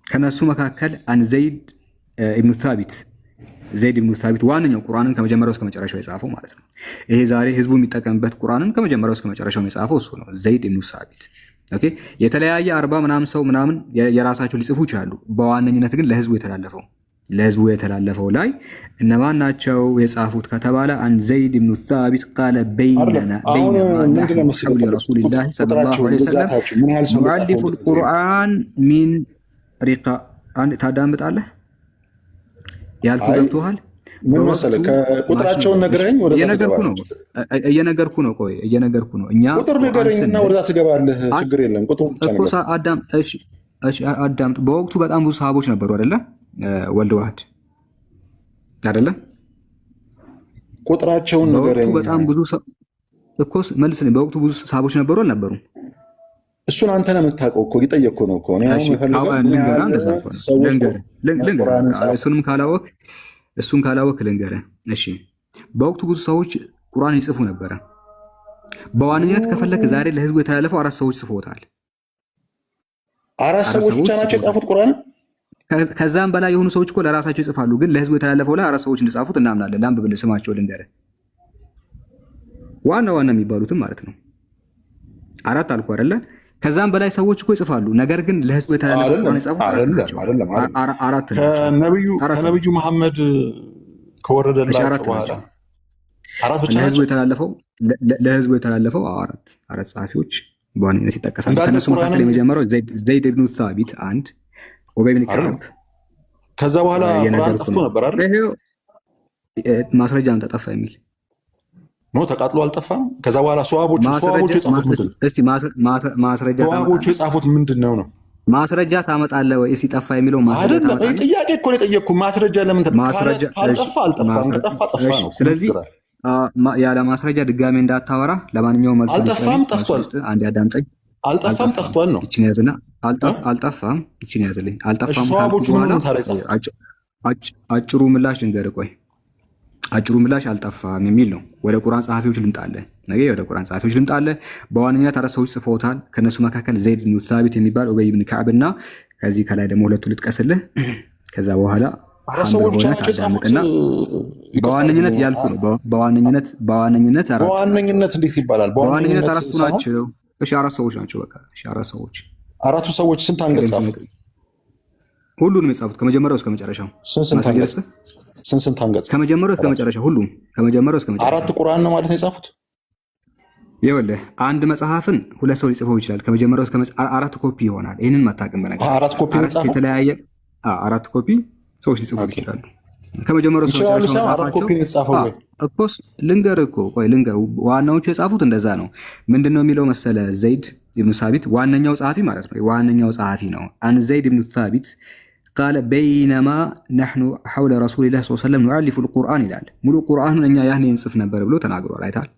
ከነሱ መካከል አን ዘይድ ኢብኑ ታቢት ዋነኛው ቁርአንን ከመጀመሪያው እስከ መጨረሻው የጻፈው ማለት ነው። ይሄ ዛሬ ህዝቡ የሚጠቀምበት ቁርአንን ከመጀመሪያው እስከ መጨረሻው የጻፈው እሱ ነው፣ ዘይድ ኢብኑ ታቢት። ኦኬ የተለያየ 40 ምናምን ሰው ምናምን የራሳቸው ሊጽፉ ይችላሉ። በዋነኝነት ግን ለህዝቡ የተላለፈው ላይ እነማን ናቸው የጻፉት ከተባለ አን ዘይድ ኢብኑ ታቢት ቃለ በይነና ረሱሊላህ ሰለላሁ ዐለይሂ ወሰለም ሙዐሊፉል ቁርአን ሚን ሪቃ። ታዳምጣለህ ያልኩ ገብቶሃል? ምን መሰለህ ከቁጥራቸውን ነግረኸኝ ወደ እየነገርኩ ነው። ቆይ እየነገርኩ ነው። እኛ ቁጥር ንገረኝና ወደዛ ትገባለህ። ችግር የለም። ቁጥሩ ብቻ ነው። እሺ አዳምጥ። በወቅቱ በጣም ብዙ ሰሃቦች ነበሩ አይደለ? ወልድ ዋህድ አይደለ? ቁጥራቸውን ንገረኝ። በጣም ብዙ እኮ መልስልኝ። በወቅቱ ብዙ ሰሃቦች ነበሩ አልነበሩም? እሱን አንተ ነው የምታውቀው እኮ እየጠየቅኩ ነው እኮ እኔ አሁን የምፈልገው እሱን ካላወቅ ልንገርህ። እሺ በወቅቱ ብዙ ሰዎች ቁርአን ይጽፉ ነበረ። በዋነኝነት ከፈለክ ዛሬ ለህዝቡ የተላለፈው 4 ሰዎች ጽፎታል። 4 ሰዎች ብቻ ናቸው የጻፉት ቁርአን? ከዛም በላይ የሆኑ ሰዎች እኮ ለራሳቸው ይጽፋሉ። ግን ለህዝቡ የተላለፈው ላይ 4 ሰዎች እንደጻፉት እናምናለን። ላንብብልህ፣ ስማቸው ልንገርህ። ዋና የሚባሉትም ማለት ነው 4 አልኩ አይደለ? ከዛም በላይ ሰዎች እኮ ይጽፋሉ። ነገር ግን ለህዝቡ የተላለፈው ቁርአን የጻፉት አራት ከነብዩ መሐመድ ከወረደላቸው በኋላ 4 ብቻ ናቸው ለህዝቡ የተላለፈው አራት ጸሐፊዎች በዋነኝነት ይጠቀሳሉ። ከነሱ መካከል የመጀመሪያው ዘይድ ኢብኑ ታቢት፣ አንድ ኡበይ ብን ከዓብ። ከዛ በኋላ ቁርአን ጠፍቶ ነበር አይደል? ማስረጃ ጠፋ የሚል ነው። ተቃጥሎ አልጠፋም። ከዛ በኋላ ሰዋቦቹ የጻፉት ምንድን ነው? እስቲ ማስረጃ ሰዋቦቹ የጻፉት ምንድን ነው? ማስረጃ ታመጣለህ ወይ? እስቲ ጠፋ የሚለው ማስረጃ ታመጣለህ? ጥያቄ እኮ ነው የጠየቅኩህ። ማስረጃ ለምን አልጠፋ? አልጠፋም። ከጠፋ ጠፋ ነው። ስለዚህ ያለ ማስረጃ ድጋሜ እንዳታወራ። ለማንኛውም መልስ አልጠፋም፣ ጠፍቷል። አንዴ አዳምጠኝ። አልጠፋም፣ ጠፍቷል ነው። እቺን ያዝና አልጠፋም፣ እቺን ያዝልኝ። አልጠፋም ሰዋቦቹ ምን አጭሩ ምላሽ ልንገርህ። ቆይ አጭሩ ምላሽ አልጠፋም የሚል ነው። ወደ ቁርአን ጸሐፊዎች ልምጣለህ። በዋነኛነት 4 ሰዎች ጽፈውታል። ከነሱ መካከል ዘይድ ኢብኑ ታቢት የሚባል ኡበይ ብን ከዓብ እና ከዚህ ከላይ ደግሞ 2 ልጥቀስልህ። ከዛ በኋላ በዋነኝነት ያልኩ ነው። በዋነኝነት እንዴት ይባላል? በዋነኝነት 4 ናቸው። እሺ 4 ሰዎች ናቸው። በቃ እሺ 4 ሰዎች። 4ቱ ሰዎች ስንት አንቀጽ ጻፉት? ሁሉንም የጻፉት ከመጀመሪያው እስከ መጨረሻው። ስንት አንቀጽ? ከመጀመሪያው እስከ መጨረሻው ሁሉም ከመጀመሪያው እስከ መጨረሻው። 4 ቁርአን ነው ማለት ነው የጻፉት? ይኸውልህ አንድ መጽሐፍን 2 ሰው ሊጽፈው ይችላል። ከመጀመሪያው እስከ 4 ኮፒ ይሆናል። ይሄንን ማታቀም በነገር 4 ኮፒ ነው የጻፉት። የተለያየ 4 ኮፒ ሰዎች ሊጽፉት ይችላሉ። ከመጀመሪያው እስከ መጨረሻው 4 ኮፒ ነው የጻፈው ወይ? እኮስ ልንገርህ እኮ ቆይ ልንገርህ። ዋናዎቹ የጻፉት እንደዛ ነው። ምንድነው የሚለው መሰለ ዘይድ ኢብኑ ታቢት ዋነኛው ጸሐፊ ማለት ነው። ዋነኛው ጸሐፊ ነው። አን ዘይድ ኢብኑ ታቢት ቃለ በይነማ ነሕኑ ሐውለ ረሱሊላህ ሰለላሁ ዐለይሂ ወሰለም ኑዐሊፉ አልቁርአን ይላል። ሙሉ ቁርአኑን እኛ ያህን እንጽፍ ነበር ብሎ ተናግሯል። አይታል።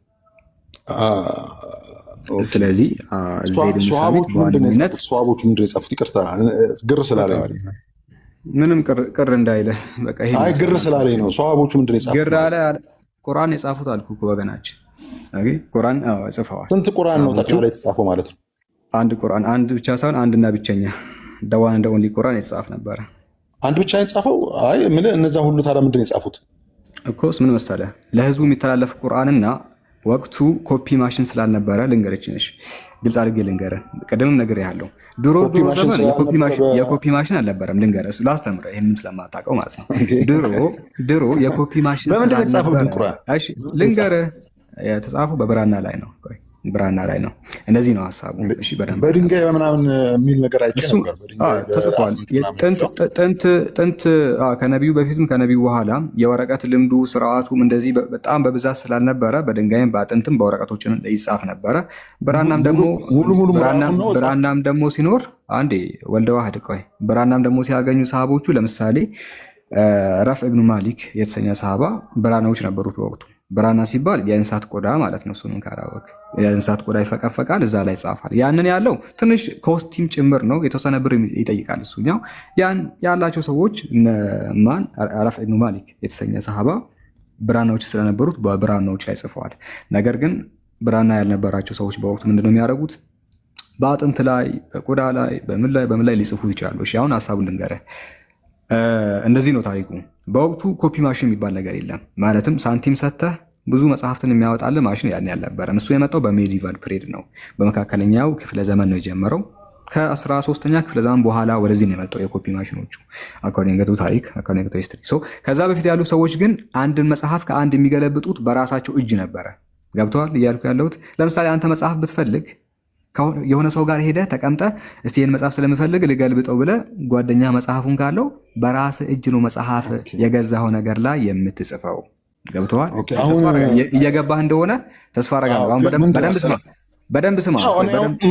ስለዚህ ዘይድ ኢብኑ ታቢት በዋነኝነት ሰዋቦቹ ምንድን ነው የጻፉት? ይቅርታ ግር ስላለኝ ምንም ቅር እንዳይልህ በቃ ይሄ ግር ስላለኝ ነው። ሰዋቦቹ ምንድን ነው የጻፉት? ግር አለ ቁርአን የጻፉት አልኩ እኮ ወገናችን። ኦኬ ቁርአን ጽፈዋል። ስንት ቁርአን ነው ታቸው ላይ የተጻፈው ማለት ነው? አንድ ቁርአን፣ አንድ ብቻ ሳይሆን አንድና ብቸኛ ደዋን እንደ ኦንሊ ቁርአን የተጻፈ ነበር። አንድ ብቻ የተጻፈው? አይ ምን እነዛ ሁሉ ታዲያ ምንድን ነው የጻፉት? እኮስ ምን መሰለህ ለህዝቡ የሚተላለፍ ቁርአንና ወቅቱ ኮፒ ማሽን ስላልነበረ ልንገርህ፣ እሺ ግልጽ አድርጌ ልንገርህ። ቅድምም ነገር ያለው ድሮ ዘመን የኮፒ ማሽን አልነበረም። ልንገርህ ላስተምርህ፣ ይሄንም ስለማታውቀው ማለት ነው። ድሮ የኮፒ ማሽን በምንድን ነው የተጻፈው ግን ቁርአን? እሺ ልንገርህ፣ የተጻፈው በብራና ላይ ነው። ብራና ላይ ነው። እንደዚህ ነው ሀሳቡ። እሺ በደንብ በድንጋይ በምናምን የሚል ነገር አይቼ ነበር። ተጽፏል። ጥንት ከነቢዩ በፊትም ከነቢዩ በኋላ የወረቀት ልምዱ ስርዓቱም እንደዚህ በጣም በብዛት ስላልነበረ በድንጋይም በአጥንትም በወረቀቶችን ይጻፍ ነበረ። ብራናም ደግሞ ሲኖር አንዴ ወልደ ዋህድ ቆይ ብራናም ደግሞ ሲያገኙ ሰሃቦቹ ለምሳሌ ረፍ ኢብኑ ማሊክ የተሰኘ ሰሃባ ብራናዎች ነበሩት በወቅቱ። ብራና ሲባል የእንስሳት ቆዳ ማለት ነው። እሱንም ካላወቅ የእንስሳት ቆዳ ይፈቀፈቃል፣ እዛ ላይ ይጻፋል። ያንን ያለው ትንሽ ኮስቲም ጭምር ነው፣ የተወሰነ ብር ይጠይቃል። እሱኛው ያን ያላቸው ሰዎች ማን ረፍ ኢብኑ ማሊክ የተሰኘ ሰሃባ ብራናዎች ስለነበሩት በብራናዎች ላይ ጽፈዋል። ነገር ግን ብራና ያልነበራቸው ሰዎች በወቅቱ ምንድነው የሚያደርጉት? በአጥንት ላይ በቆዳ ላይ በምን ላይ ሊጽፉት ይችላሉ። እሺ አሁን ሀሳቡን ልንገርህ። እንደዚህ ነው ታሪኩ። በወቅቱ ኮፒ ማሽን የሚባል ነገር የለም። ማለትም ሳንቲም ሰተህ ብዙ መጽሐፍትን የሚያወጣልህ ማሽን ያን ያልነበረም። እሱ የመጣው በሜዲቫል ፕሬድ ነው፣ በመካከለኛው ክፍለ ዘመን ነው የጀመረው። ከ13ኛ ክፍለ ዘመን በኋላ ወደዚህ ነው የመጣው የኮፒ ማሽኖቹ አኮርዲንግ ቱ ታሪክ፣ አኮርዲንግ ቱ ሂስትሪ። ከዛ በፊት ያሉ ሰዎች ግን አንድን መጽሐፍ ከአንድ የሚገለብጡት በራሳቸው እጅ ነበረ። ገብተዋል እያልኩ ያለሁት። ለምሳሌ አንተ መጽሐፍ ብትፈልግ የሆነ ሰው ጋር ሄደ ተቀምጠ እስቲ ይህን መጽሐፍ ስለምፈልግ ልገልብጠው ብለ ጓደኛ መጽሐፉን ካለው በራስ እጅ ነው መጽሐፍ የገዛው ነገር ላይ የምትጽፈው። ገብተዋል? እየገባህ እንደሆነ ተስፋ አደርጋለሁ። አሁን በደንብ ስማ።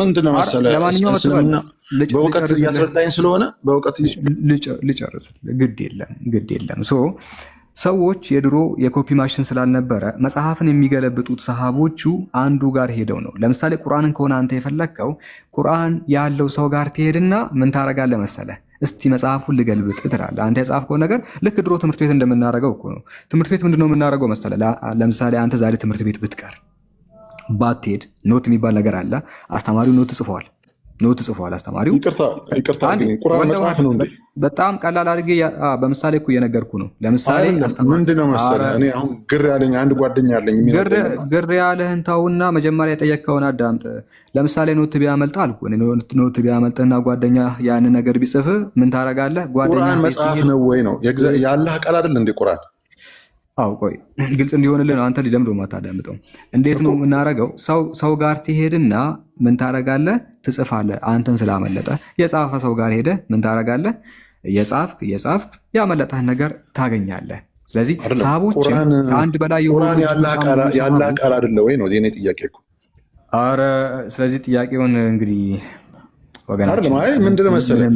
ምንድን ነው መሰለህ በእውቀት እያስረዳኝ ስለሆነ በእውቀት ልጨርስ። ግድ የለም ሰዎች የድሮ የኮፒ ማሽን ስላልነበረ መጽሐፍን የሚገለብጡት ሰሃቦቹ አንዱ ጋር ሄደው ነው። ለምሳሌ ቁርአንን ከሆነ አንተ የፈለግከው ቁርአን ያለው ሰው ጋር ትሄድና ምን ታረጋለህ መሰለህ? እስቲ መጽሐፉን ልገልብጥ ትላለህ። አንተ የጻፍከው ነገር ልክ ድሮ ትምህርት ቤት እንደምናደርገው እኮ ነው። ትምህርት ቤት ምንድነው የምናደርገው መሰለህ? ለምሳሌ አንተ ዛሬ ትምህርት ቤት ብትቀር ባትሄድ ኖት የሚባል ነገር አለ። አስተማሪው ኖት ጽፏል። አስተማሪው ይቅርታ ቁርአን መጽሐፍ ነው እንዴ? በጣም ቀላል አድርጌ በምሳሌ እኮ እየነገርኩ ነው። ለምሳሌ ምንድነው መሰለህ እኔ አሁን ግር ያለኝ አንድ ጓደኛ አለኝ። ግር ያለህን ተውና መጀመሪያ የጠየቅከውን አዳምጥ። ለምሳሌ ኖት ቢያመልጥ አልኩ። ኖት ቢያመልጥና ጓደኛ ያን ነገር ቢጽፍ ምን ታረጋለህ? ቁርአን መጽሐፍ ነው ወይ ነው? የአላህ ቃል አይደል እንዴ ቁርአን? አው ቆይ ግልጽ እንዲሆንልን አንተ ሊደምዶ ማታዳምጠው እንዴት ነው የምናረገው? ሰው ጋር ትሄድና ምን ታረጋለህ? ትጽፋለህ። አንተን ስላመለጠ የጻፈ ሰው ጋር ሄደ ምን ታረጋለህ? የጻፍክ ያመለጠህን ነገር ታገኛለህ። ስለዚህ ሰሃቦች አንድ በላይ ቁርአን ያላህ ቃል አይደለ ወይ ነው የኔ ጥያቄ እኮ። አረ ስለዚህ ጥያቄውን እንግዲህ ወገናችን ምንድነው መሰለህ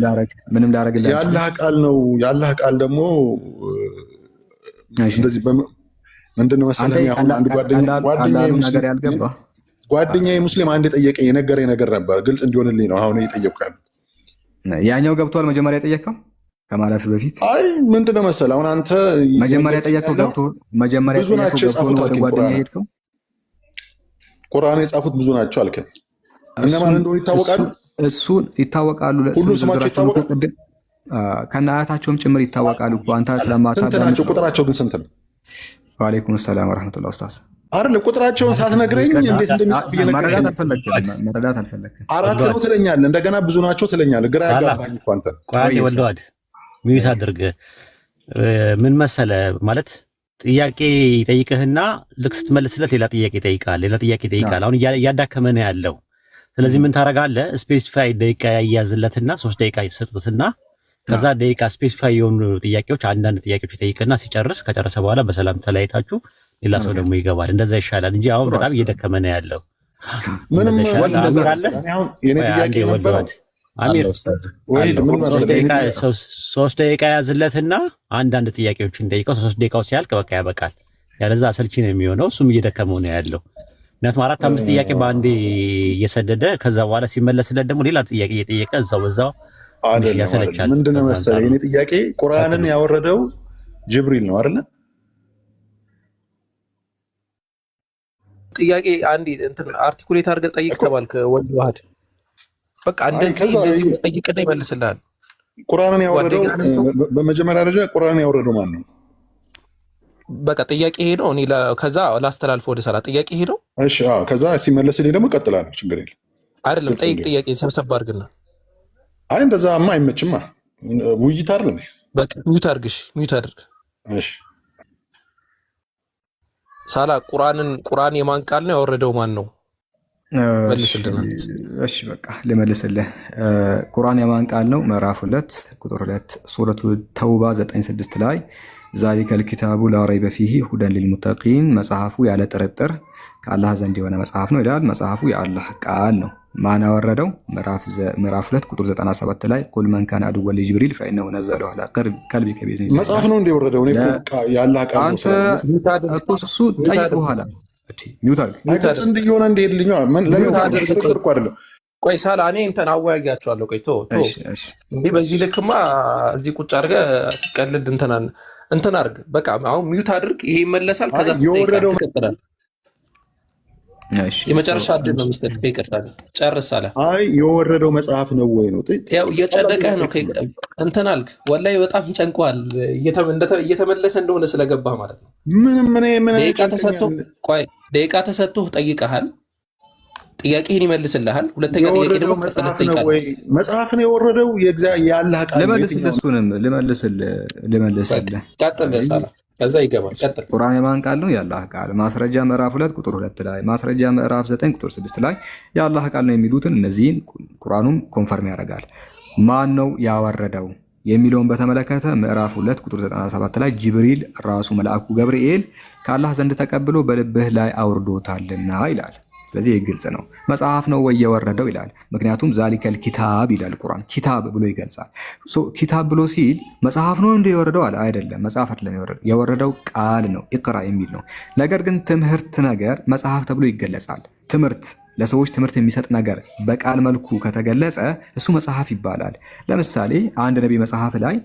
ምንም ላረግላችሁ ያላህ ቃል ነው። ያላህ ቃል ደግሞ እንደዚህ ምንድነው መሰለህ አሁን አንድ ጓደኛዬ ሙስሊም አንድ የጠየቀኝ የነገረኝ ነገር ነበር። ግልጽ እንዲሆንልኝ ነው አሁን እየጠየቅኩ ያሉት። ያኛው ገብቷል? መጀመሪያ የጠየቀው ከማለፍ በፊት አይ ምንድነው መሰለህ አሁን አንተ መጀመሪያ የጠየቀው ገብቶ መጀመሪያ ብዙ ናቸው የጻፉት ጓደኛ ሄድከው ቁርአን የጻፉት ብዙ ናቸው አልከኝ። እነማን እንደሆኑ ይታወቃሉ? እሱን ይታወቃሉ። ሁሉ ስማቸው ይታወቃል። ከነ አያታቸውም ጭምር ይታወቃሉ እኮ አንተ ስለማታውቃቸው። ቁጥራቸው ግን ስንት ነው? ወአለይኩም ሰላም ወራህመቱላሂ ኡስታዝ። አይደለም ቁጥራቸውን ሳትነግረኝ እንዴት እንደሚጻፍ መረዳት አልፈለግም። አራት ነው ትለኛለህ፣ እንደገና ብዙ ናቸው ትለኛለህ። ግራ ያጋባኝ እኮ አንተ። ቆይ ወልደዋድ ሚዩት አድርግ። ምን መሰለህ ማለት ጥያቄ ይጠይቅህና ልክ ስትመልስለት ሌላ ጥያቄ ይጠይቃል። አሁን እያዳከመ ነው ያለው። ስለዚህ ምን ታደርጋለህ? ስፔሲፋይ ደቂቃ ያያዝለትና 3 ደቂቃ ይሰጡትና ከዛ ደቂቃ ስፔሲፋይ የሆኑ ጥያቄዎች አንዳንድ ጥያቄዎች ይጠይቅና ከጨረሰ በኋላ በሰላም ተለያይታችሁ ሌላ ሰው ደግሞ ይገባል። እንደዛ ይሻላል እንጂ አሁን በጣም እየደከመ ነው ያለው። ምንም አሚር 3 ደቂቃ ያዝለትና አንዳንድ ጥያቄዎችን ጠይቀው 3 ደቂቃው ሲያልቅ በቃ ያበቃል። ያለዛ አሰልቺ ነው የሚሆነው። እሱም እየደከመው ነው ያለው። ምክንያቱም 4-5 ጥያቄ በአንዴ እየሰደደ ከዛ በኋላ ሲመለስለት ደግሞ ሌላ ጥያቄ እየጠየቀ በዛው ያሰለቻል። ምንድነው መሰለህ የኔ ጥያቄ ቁርአንን ያወረደው ጅብሪል ነው አይደለ? ጥያቄ አንዲ እንትን አርቲኩሌት አድርገህ ጠይቅ ተባልክ ወንድ ዋህድ። በቃ እንደዚህ ጠይቅና ይመልስልሃል። ቁርአንን ያወረደው በመጀመሪያ ደረጃ ቁርአንን ያወረደው ማን ነው? በቃ ጥያቄ ይሄ ነው። እኔ ከዛ ላስተላልፈው ወደ ሰላ ጥያቄ ይሄ ነው። እሺ ከዛ ሲመለስልኝ ደግሞ እቀጥላለሁ። ችግር የለም። አይደለም ጠይቅ ጥያቄ ሰብሰብ አድርግና። አይ እንደዛማ አይመችማ። ውይይት አይደል? በቃ ሚዩት አድርግ። እሺ ሳላ ቁርአን የማን ቃል ነው? ያወረደው ማን ነው? መልስልናል። እሺ በቃ ልመልስልህ። ቁርአን የማን ቃል ነው? ምዕራፍ 2 ቁጥር 2 ሱረቱ ተውባ 9:6 ላይ ዛሊከል ኪታቡ ላ ረይበ ፊሂ ሁደን ሊልሙተቂን፣ መጽሐፉ ያለ ጥርጥር ከአላህ ዘንድ የሆነ መጽሐፍ ነው ይላል። መጽሐፉ የአላህ ቃል ነው። ማን ያወረደው? ምዕራፍ 2 ቁጥር 97 ላይ ቁል መን ካነ አድወ ሊጅብሪል ፈኢነሁ ነዘለሁ ዐላ ቀልቢከ ቢኢዝኒላህ። መጽሐፍ ነው እንደ የወረደው እኔ የአላህ ቃል ነው። እኮ እሱ ጠይቅ በኋላ ሚውት አድርግ እንዲሆነ እንደሄድልኝ አይደለም። ቆይ ሳላ እኔ እንትን አወያያቸዋለሁ። ቆይ እንዲህ በዚህ ልክማ እዚህ ቁጭ አድርገህ ሲቀልድ እንትን አድርግ። በቃ አሁን ሚውት አድርግ። ይሄ ይመለሳል። ከዛ የወረደው የመጨረሻ ዕድል ነው የሚሰጥ። ይቀጥላል። ጨርስ አለ። አይ የወረደው መጽሐፍ ነው ወይ ነው? ያው እየጨነቀህ ነው እንትን አልክ። ወላሂ በጣም ጨንቋል። እየተመለሰ እንደሆነ ስለገባህ ማለት ነው። ምን ደቂቃ ተሰጥቶህ ጠይቀሃል። ጥያቄህን ይመልስልሃል። ሁለተኛ ጥያቄ ደግሞ መጽሐፍ ነው የወረደው የአላህ ቃል ልመልስልህ። እሱንም ልመልስልህ። ቀጥል ሳላ፣ ከዛ ይገባል። ቀጥል። ቁርአን የማን ቃል ነው? የአላህ ቃል። ማስረጃ ምዕራፍ 2 ቁጥር 2 ላይ፣ ማስረጃ ምዕራፍ 9 ቁጥር 6 ላይ የአላህ ቃል ነው የሚሉትን እነዚህን ቁርአኑም ኮንፈርም ያደርጋል። ማን ነው ያወረደው የሚለውን በተመለከተ ምዕራፍ 2 ቁጥር 97 ላይ ጅብሪል ራሱ መልአኩ ገብርኤል ከአላህ ዘንድ ተቀብሎ በልብህ ላይ አውርዶታልና ይላል። ስለዚህ ይህ ግልጽ ነው። መጽሐፍ ነው ወይ የወረደው ይላል። ምክንያቱም ዛሊከል ኪታብ ይላል ቁርአን፣ ኪታብ ብሎ ይገልጻል። ኪታብ ብሎ ሲል መጽሐፍ ነው እንደ የወረደው አለ አይደለም። መጽሐፍ አይደለም የወረደው ቃል ነው፣ ኢቅራ የሚል ነው። ነገር ግን ትምህርት ነገር መጽሐፍ ተብሎ ይገለጻል። ትምህርት ለሰዎች ትምህርት የሚሰጥ ነገር በቃል መልኩ ከተገለጸ እሱ መጽሐፍ ይባላል። ለምሳሌ አንድ ነቢይ መጽሐፍ ላይ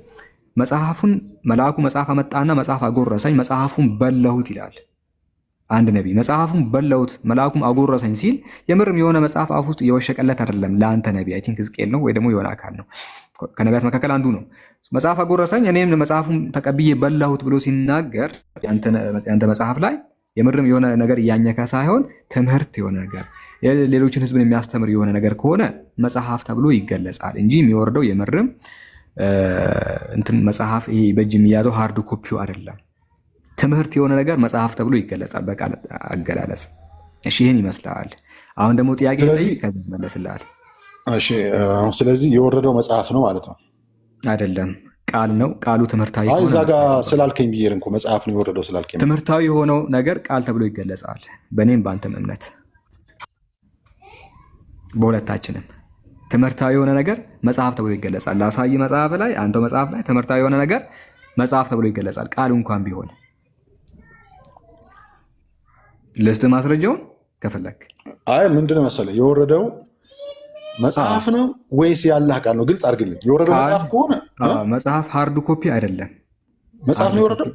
መጽሐፉን መልአኩ መጽሐፍ አመጣና መጽሐፍ አጎረሰኝ መጽሐፉን በላሁት ይላል። አንድ ነቢይ መጽሐፉን በላሁት መልአኩም አጎረሰኝ ሲል የምርም የሆነ መጽሐፍ አፍ ውስጥ እየወሸቀለት አይደለም። ለአንተ ነቢይ አይ ቲንክ ሕዝቅኤል ነው ወይ ደግሞ የሆነ አካል ነው፣ ከነቢያት መካከል አንዱ ነው። መጽሐፍ አጎረሰኝ እኔም መጽሐፉን ተቀብዬ በላሁት ብሎ ሲናገር ያንተ መጽሐፍ ላይ የምርም የሆነ ነገር እያኘከ ሳይሆን ትምህርት የሆነ ነገር ሌሎችን ህዝብን የሚያስተምር የሆነ ነገር ከሆነ መጽሐፍ ተብሎ ይገለጻል እንጂ የሚወርደው የምርም እንትን መጽሐፍ ይሄ በእጅ የሚያዘው ሃርድ ኮፒው አይደለም። ትምህርት የሆነ ነገር መጽሐፍ ተብሎ ይገለጻል በቃል አገላለጽ። እሺ ይህን ይመስላል። አሁን ደግሞ ጥያቄ መለስልሃል። እሺ ስለዚህ የወረደው መጽሐፍ ነው ማለት ነው አይደለም? ቃል ነው። ቃሉ ትምህርታዊ እዛ ጋ ስላልከኝ ብዬ እኮ መጽሐፍ ነው የወረደው ስላልከኝ፣ ትምህርታዊ የሆነው ነገር ቃል ተብሎ ይገለጻል። በእኔም በአንተም እምነት በሁለታችንም ትምህርታዊ የሆነ ነገር መጽሐፍ ተብሎ ይገለጻል። ላሳይ መጽሐፍ ላይ አንተው መጽሐፍ ላይ ትምህርታዊ የሆነ ነገር መጽሐፍ ተብሎ ይገለጻል ቃሉ እንኳን ቢሆን። ልስጥ ማስረጃውን ከፈለክ። አይ ምንድነው መሰለህ የወረደው መጽሐፍ ነው ወይስ የአላህ ቃል ነው? ግልጽ አድርግልኝ። የወረደው መጽሐፍ ከሆነ መጽሐፍ ሃርድ ኮፒ አይደለም። መጽሐፍ ነው የወረደው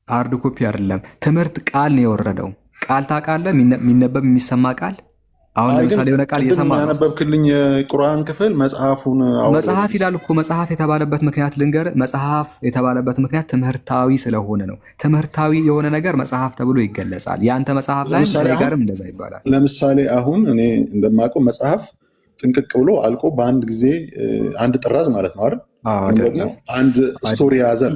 ሃርድ ኮፒ አይደለም። ትምህርት ቃል ነው የወረደው። ቃል ታውቃለህ? የሚነበብ የሚሰማ ቃል። አሁን ለምሳሌ የሆነ ቃል እየሰማ ያነበብክልኝ የቁርአን ክፍል መጽሐፍ ይላል እኮ። መጽሐፍ የተባለበት ምክንያት ልንገርህ። መጽሐፍ የተባለበት ምክንያት ትምህርታዊ ስለሆነ ነው። ትምህርታዊ የሆነ ነገር መጽሐፍ ተብሎ ይገለጻል። የአንተ መጽሐፍ ላይ ጋርም እንደዛ ይባላል። ለምሳሌ አሁን እኔ እንደማውቀው መጽሐፍ ጥንቅቅ ብሎ አልቆ በአንድ ጊዜ አንድ ጥራዝ ማለት ነው አይደል? ደግሞ አንድ ስቶሪ ያዘል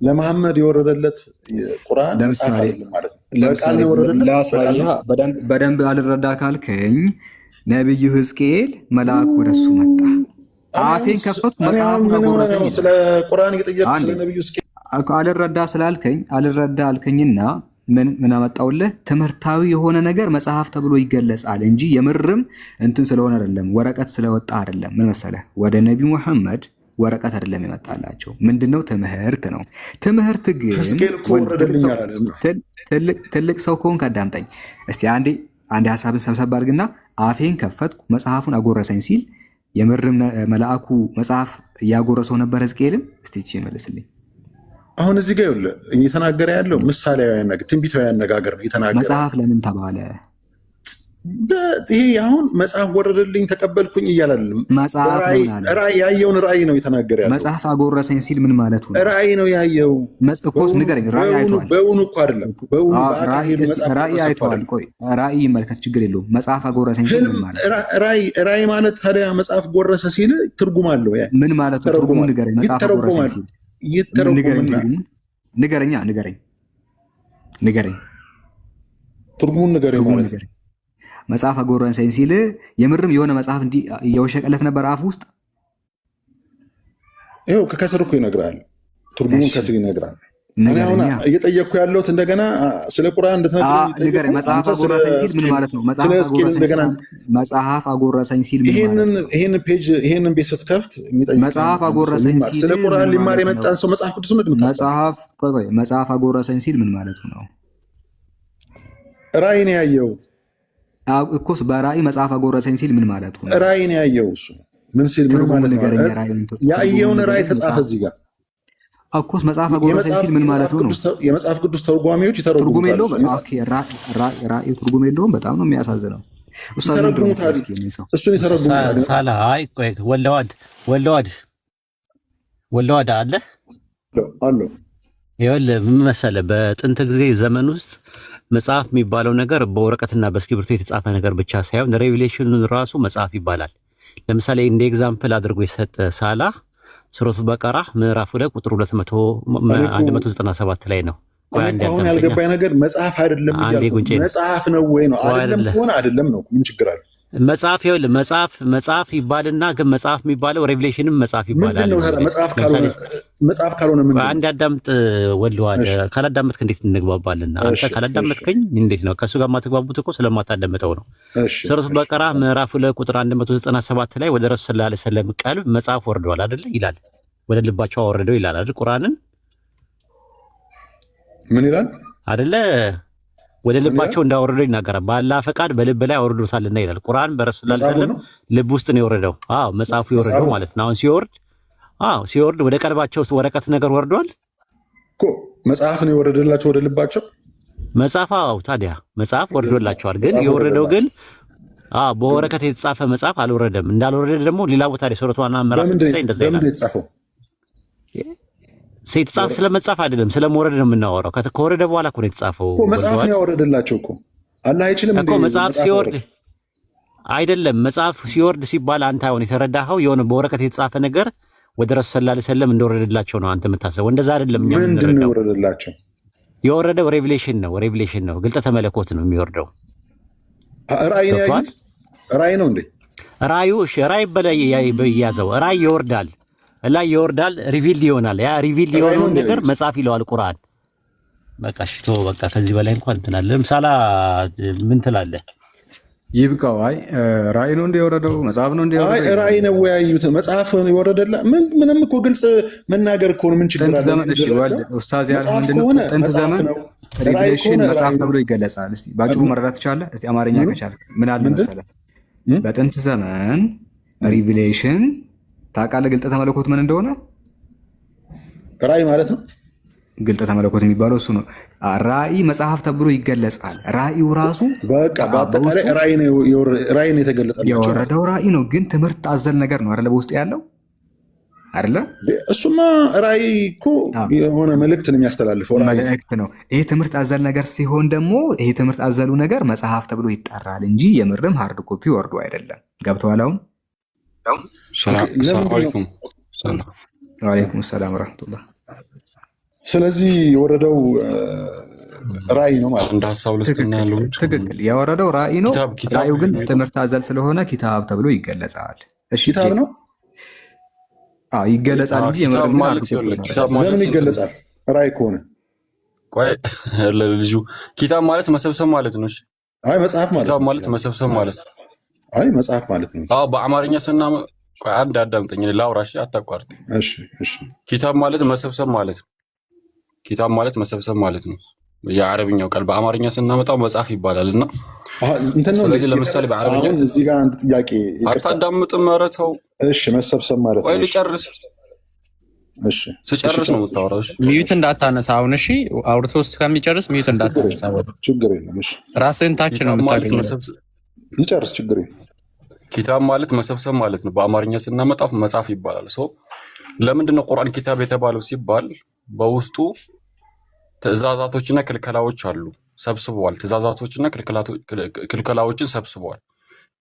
ለመሐመድ የወረደለት ቁርአን መጽሐፍ አይደለም ማለት ነው። በደንብ አልረዳ ካልከኝ ነቢዩ ሕዝቅኤል መልአክ ወደሱ መጣ። አፌን ከፈትኩ መጽሐፉን አጎረሰኝ። ስለ ቁርአን እየጠየቅኩ ስለ ነቢዩ ሕዝቅኤል አልረዳ አልከኝና ምን አመጣውልህ? ትምህርታዊ የሆነ ነገር መጽሐፍ ተብሎ ይገለጻል እንጂ የምርም እንትን ስለሆነ አይደለም፣ ወረቀት ስለወጣ አይደለም። ምን መሰለህ ወደ ነቢ ሙሐመድ ወረቀት አይደለም የመጣላቸው። ምንድነው? ትምህርት ነው። ትምህርት ግን ትልቅ ሰው ከሆንክ አዳምጠኝ እስቲ አንዴ ሀሳብን ሰብሰብ አድርግና አፌን ከፈትኩ መጽሐፉን አጎረሰኝ ሲል የምርም መልአኩ መጽሐፍ እያጎረሰው ነበር ሕዝቅኤልን? እስቲ ይህችን መልስልኝ። አሁን እዚህ ጋር ይኸውልህ እየተናገረ ያለው ምሳሌያዊ ትንቢታዊ አነጋገር ነው እየተናገረ። መጽሐፍ ለምን ተባለ? ይሄ አሁን መጽሐፍ ወረደልኝ ተቀበልኩኝ እያላለም ያየውን ራእይ ነው የተናገረ ያለው። መጽሐፍ አጎረሰኝ ሲል ምን ማለቱ ነው? ራእይ ነው ያየው። እኮ ንገረኝ። ራእይ አይተዋል? በእውኑ እኮ አይደለም። ራእይ አይተዋል። ቆይ ራእይ ይመልከት፣ ችግር የለውም። መጽሐፍ አጎረሰኝ ሲል ምን ማለት? ራእይ ማለት ታዲያ መጽሐፍ ጎረሰ ሲል ትርጉም አለው። ምን ማለት ነው? ትርጉሙ ንገረኝ። መጽሐፍ አጎረሰኝ ሲል ንገረኝ። ትርጉሙን ንገረኝ ማለት መጽሐፍ አጎረሰኝ ሲል የምርም የሆነ መጽሐፍ እንዲህ እየወሸቀለት ነበር አፍ ውስጥ። ይኸው ከስር እኮ ይነግራል፣ ትርጉሙን ከስር ይነግራል። እኔ አሁን እየጠየቅኩ ያለሁት እንደገና ስለ ቁርአን እንድትነግረኝ። መጽሐፍ አጎረሰኝ ሲል ምን ማለት ነው? መጽሐፍ አጎረሰኝ ሲል ይሄንን ቤት ስትከፍት መጽሐፍ አጎረሰኝ ሲል ስለ ቁርአን ሊማር የመጣን ሰው መጽሐፍ ቅዱስ ምንድን ነው? መጽሐፍ አጎረሰኝ ሲል ምን ማለት ነው? ራእይ ነው ያየው እኮስ። በራእይ መጽሐፍ አጎረሰኝ ሲል ምን ማለት ነው? ራእይ ነው ያየው እሱ ምን ሲል ምን ማለት ነው? ያየውን ራእይ ተጻፈ እዚህ ጋር እኮስ። መጽሐፍ አጎረሰኝ ሲል ምን ማለት ነው? የመጽሐፍ ቅዱስ ተርጓሚዎች ይተረጉሙታል። ራእዩ ትርጉም የለውም። በጣም ነው የሚያሳዝነው። እሱን ይተረጉሙታል። ሳላ አይ ቆይ ወልደዋድ አለ አለው። ይኸውልህ ምን መሰለህ፣ በጥንት ጊዜ ዘመን ውስጥ መጽሐፍ የሚባለው ነገር በወረቀትና በእስክሪብቶ የተጻፈ ነገር ብቻ ሳይሆን ሬቪሌሽኑ ራሱ መጽሐፍ ይባላል። ለምሳሌ እንደ ኤግዛምፕል አድርጎ የሰጠ ሳላ ሱረቱ በቀራ ምዕራፍ 2 ቁጥር 197 ላይ ነው። አሁን ያልገባኝ ነገር መጽሐፍ አይደለም እያልኩ መጽሐፍ ነው ወይ ነው? አይደለም ከሆነ አይደለም ነው። ምን ችግር አለ? መጽሐፍ ይኸውልህ መጽሐፍ ይባልና ግን መጽሐፍ የሚባለው ሬቪሌሽንም መጽሐፍ ይባላል። መጽሐፍ ካልሆነ ምን? አንድ አዳምጥ ወልደዋል። ካላዳመጥክ እንዴት እንግባባልና? አንተ ካላዳመጥከኝ እንዴት ነው? ከእሱ ጋር የማትግባቡት እኮ ስለማታዳምጠው ነው። ሱረቱ በቀራ ምዕራፍ 2 ቁጥር 197 ላይ ወደ ረሱል ሰለላሁ ዐለይሂ ወሰለም ቀልብ መጽሐፍ ወርደዋል አይደለ ይላል። ወደ ልባቸው አወረደው ይላል አይደል? ቁርአንን ምን ይላል አይደለ? ወደ ልባቸው እንዳወረደው ይናገራል። በአላህ ፈቃድ በልብ ላይ አወርዶታልና ይላል። ቁርአን በረሱል ሰለላሁ ዐለይሂ ወሰለም ልብ ውስጥ ነው የወረደው። አዎ መጽሐፉ የወረደው ማለት ነው። አሁን ሲወርድ ወደ ቀልባቸው ውስጥ ወረቀት ነገር ወርዷል እኮ። መጽሐፍ ነው የወረደላቸው ወደ ልባቸው መጽሐፍ። አዎ ታዲያ መጽሐፍ ወርዶላቸዋል። ግን የወረደው ግን በወረቀት የተጻፈ መጽሐፍ አልወረደም። እንዳልወረደ ደግሞ ሌላ ቦታ ላይ ሱረቱ አና ምዕራፍ 6 ላይ እንደዛ ይላል። የተጻፈ ስለመጻፍ አይደለም ስለመውረድ ነው የምናወራው። ከወረደ በኋላ እኮ ነው የተጻፈው እኮ። መጽሐፍ ነው ያወረደላቸው እኮ። አላህ አይችልም እኮ መጽሐፍ ሲወርድ አይደለም። መጽሐፍ ሲወርድ ሲባል አንተ አሁን የተረዳኸው የሆነ በወረቀት የተጻፈ ነገር ወደ ረሱል ሰለላሁ ዐለይሂ ወሰለም እንደወረደላቸው ነው አንተ የምታስበው። እንደዛ አይደለም። እኛ ምንድን ነው የወረደላቸው? የወረደው ሬቪሌሽን ነው። ግልጠተ መለኮት ነው የሚወርደው። ራእይ ነው ያዩት። ራእይ ነው እንዴ? ራእዩ ራእይ በላይ ያዘው። ራእይ ይወርዳል ላይ ይወርዳል፣ ሪቪል ይሆናል። ያ ሪቪል የሆነውን ነገር መጽሐፍ ይለዋል ቁርአን። በቃ ሽቶ በቃ ከዚህ በላይ እንኳን እንትን አለ። ለምሳሌ ምን ትላለህ? ይብቃው። አይ ራእይ ነው እንደወረደው መጽሐፍ ነው እንደወረደው። አይ ራእይ ነው ያዩት መጽሐፍ ነው የወረደላ። ምንም እኮ ግልጽ መናገር እኮ ነው። ምን ችግር አለ? እሺ ወልድ ኡስታዝ ያለው ምንድነው? ጥንት ዘመን ሬቪሌሽን መጽሐፍ ተብሎ ይገለጻል። እስቲ ባጭሩ መረዳት ትችላለህ? እስቲ አማርኛ ከቻልክ ምን አለ መሰለህ? በጥንት ዘመን ሪቪሌሽን ታውቃለህ? ግልጠተ መለኮት ምን እንደሆነ? ራእይ ማለት ነው። ግልጠተ መለኮት የሚባለው እሱ ነው። ራእይ መጽሐፍ ተብሎ ይገለጻል። ራእዩ ራሱ በቃ በአጠቃላይ ራእይ ነው የተገለጠላቸው። የወረደው ራእይ ነው፣ ግን ትምህርት አዘል ነገር ነው አይደለ? በውስጡ ያለው አይደለ? እሱማ ራእይ እኮ የሆነ መልእክት ነው የሚያስተላልፈው። መልእክት ነው። ይሄ ትምህርት አዘል ነገር ሲሆን ደግሞ ይሄ ትምህርት አዘሉ ነገር መጽሐፍ ተብሎ ይጠራል እንጂ የምርም ሃርድ ኮፒ ወርዶ አይደለም። ገብተዋል አሁን? ወአለይኩም ሰላም ወራህመቱላህ። ስለዚህ የወረደው ራእይ ነው ማለት እንደ ሐሳብ ልስጥና ያለው ትክክል። የወረደው ራእይ ነው። ራእዩ ግን ትምህርት አዘል ስለሆነ ኪታብ ተብሎ ይገለጻል። እሺ ኪታብ ነው። ይገለጻል እንጂ የምርም ለምን ይገለጻል? ራእይ ከሆነ ቆይ ለልጁ ኪታብ ማለት መሰብሰብ ማለት ነው። እሺ አይ መጽሐፍ ማለት ኪታብ ማለት መሰብሰብ ማለት ነው። አይ መጽሐፍ ማለት ነው። በአማርኛ ቆይ አንድ አዳምጠኝ ላውራ። እሺ አታቋርጥ። እሺ ኪታብ ማለት መሰብሰብ ማለት ነው። ኪታብ ማለት መሰብሰብ ማለት ነው። የአረብኛው ቃል በአማርኛ ስናመጣው መጽሐፍ ይባላል እና ስለዚህ ለምሳሌ በአረብኛ እዚህ ጋር አንድ ጥያቄ አታዳምጥም? ኧረ ተው። እሺ መሰብሰብ ማለት ነው። ቆይ ልጨርስ። እሺ ስጨርስ ነው የምታወራው። እሺ ሚዩት እንዳታነሳ አሁን። እሺ አውርቶ እስከሚጨርስ ሚዩት እንዳታነሳ። ችግር የለም። እሺ ራስህን ታች ነው የምታገኘው። ይጨርስ፣ ችግር የለም። ኪታብ ማለት መሰብሰብ ማለት ነው። በአማርኛ ስናመጣው መጽሐፍ ይባላል። ለምንድነው ቁርአን ኪታብ የተባለው ሲባል በውስጡ ትእዛዛቶችና ክልከላዎች አሉ፣ ሰብስበዋል። ትእዛዛቶችና ክልከላዎችን ሰብስበዋል።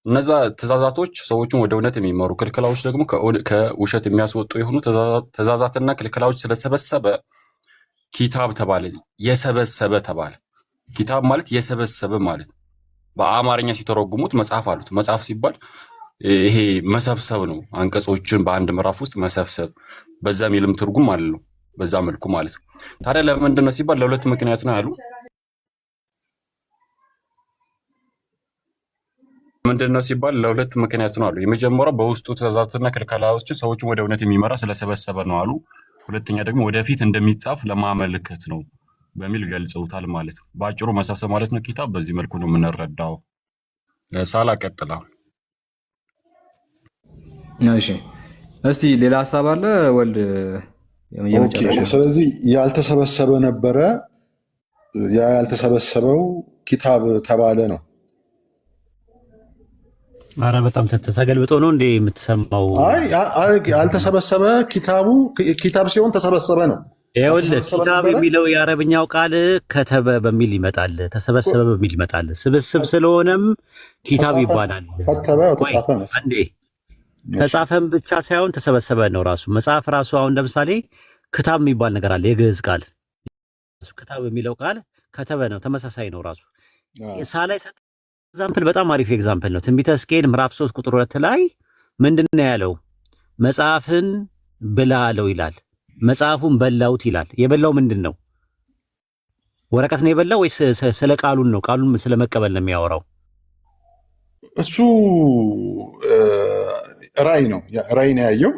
እነዛ ትእዛዛቶች ሰዎችን ወደ እውነት የሚመሩ፣ ክልከላዎች ደግሞ ከውሸት የሚያስወጡ የሆኑ ትእዛዛትና ክልከላዎች ስለሰበሰበ ኪታብ ተባለ። የሰበሰበ ተባለ። ኪታብ ማለት የሰበሰበ ማለት በአማርኛ ሲተረጉሙት መጽሐፍ አሉት። መጽሐፍ ሲባል ይሄ መሰብሰብ ነው፣ አንቀጾችን በአንድ ምዕራፍ ውስጥ መሰብሰብ፣ በዛ የሚልም ትርጉም አለው፣ በዛ መልኩ ማለት ነው። ታዲያ ለምንድን ነው ሲባል ለሁለት ምክንያት ነው ያሉ። ምንድን ነው ሲባል ለሁለት ምክንያት ነው አሉ። የመጀመሪያው በውስጡ ትእዛዛትና ክልከላዎችን ሰዎችን ወደ እውነት የሚመራ ስለሰበሰበ ነው አሉ። ሁለተኛ ደግሞ ወደፊት እንደሚጻፍ ለማመልከት ነው በሚል ገልጸውታል ማለት ነው። በአጭሩ መሰብሰብ ማለት ነው ኪታብ በዚህ መልኩ ነው የምንረዳው። ሳላ ቀጥላ። እሺ እስቲ ሌላ ሀሳብ አለ ወልድ? ስለዚህ ያልተሰበሰበ ነበረ፣ ያ ያልተሰበሰበው ኪታብ ተባለ ነው። አረ በጣም ተገልብጦ ነው እንዴ የምትሰማው? ያልተሰበሰበ ኪታብ ሲሆን ተሰበሰበ ነው። ይኸውልህ ኪታብ የሚለው የአረብኛው ቃል ከተበ በሚል ይመጣል፣ ተሰበሰበ በሚል ይመጣል። ስብስብ ስለሆነም ኪታብ ይባላል። ተጻፈም ብቻ ሳይሆን ተሰበሰበ ነው ራሱ። መጽሐፍ ራሱ አሁን ለምሳሌ ክታብ የሚባል ነገር አለ፣ የግዕዝ ቃል። ክታብ የሚለው ቃል ከተበ ነው፣ ተመሳሳይ ነው ራሱ። ሳላይ ኤግዛምፕል በጣም አሪፍ ኤግዛምፕል ነው። ትንቢተ ሕዝቅኤል ምዕራፍ 3 ቁጥር 2 ላይ ምንድን ነው ያለው? መጽሐፍን ብላ አለው ይላል። መጽሐፉን በላውት ይላል። የበላው ምንድን ነው? ወረቀት ነው የበላው ወይስ ስለ ቃሉን ነው? ቃሉን ስለመቀበል ነው የሚያወራው። እሱ ራእይ ነው ያየው።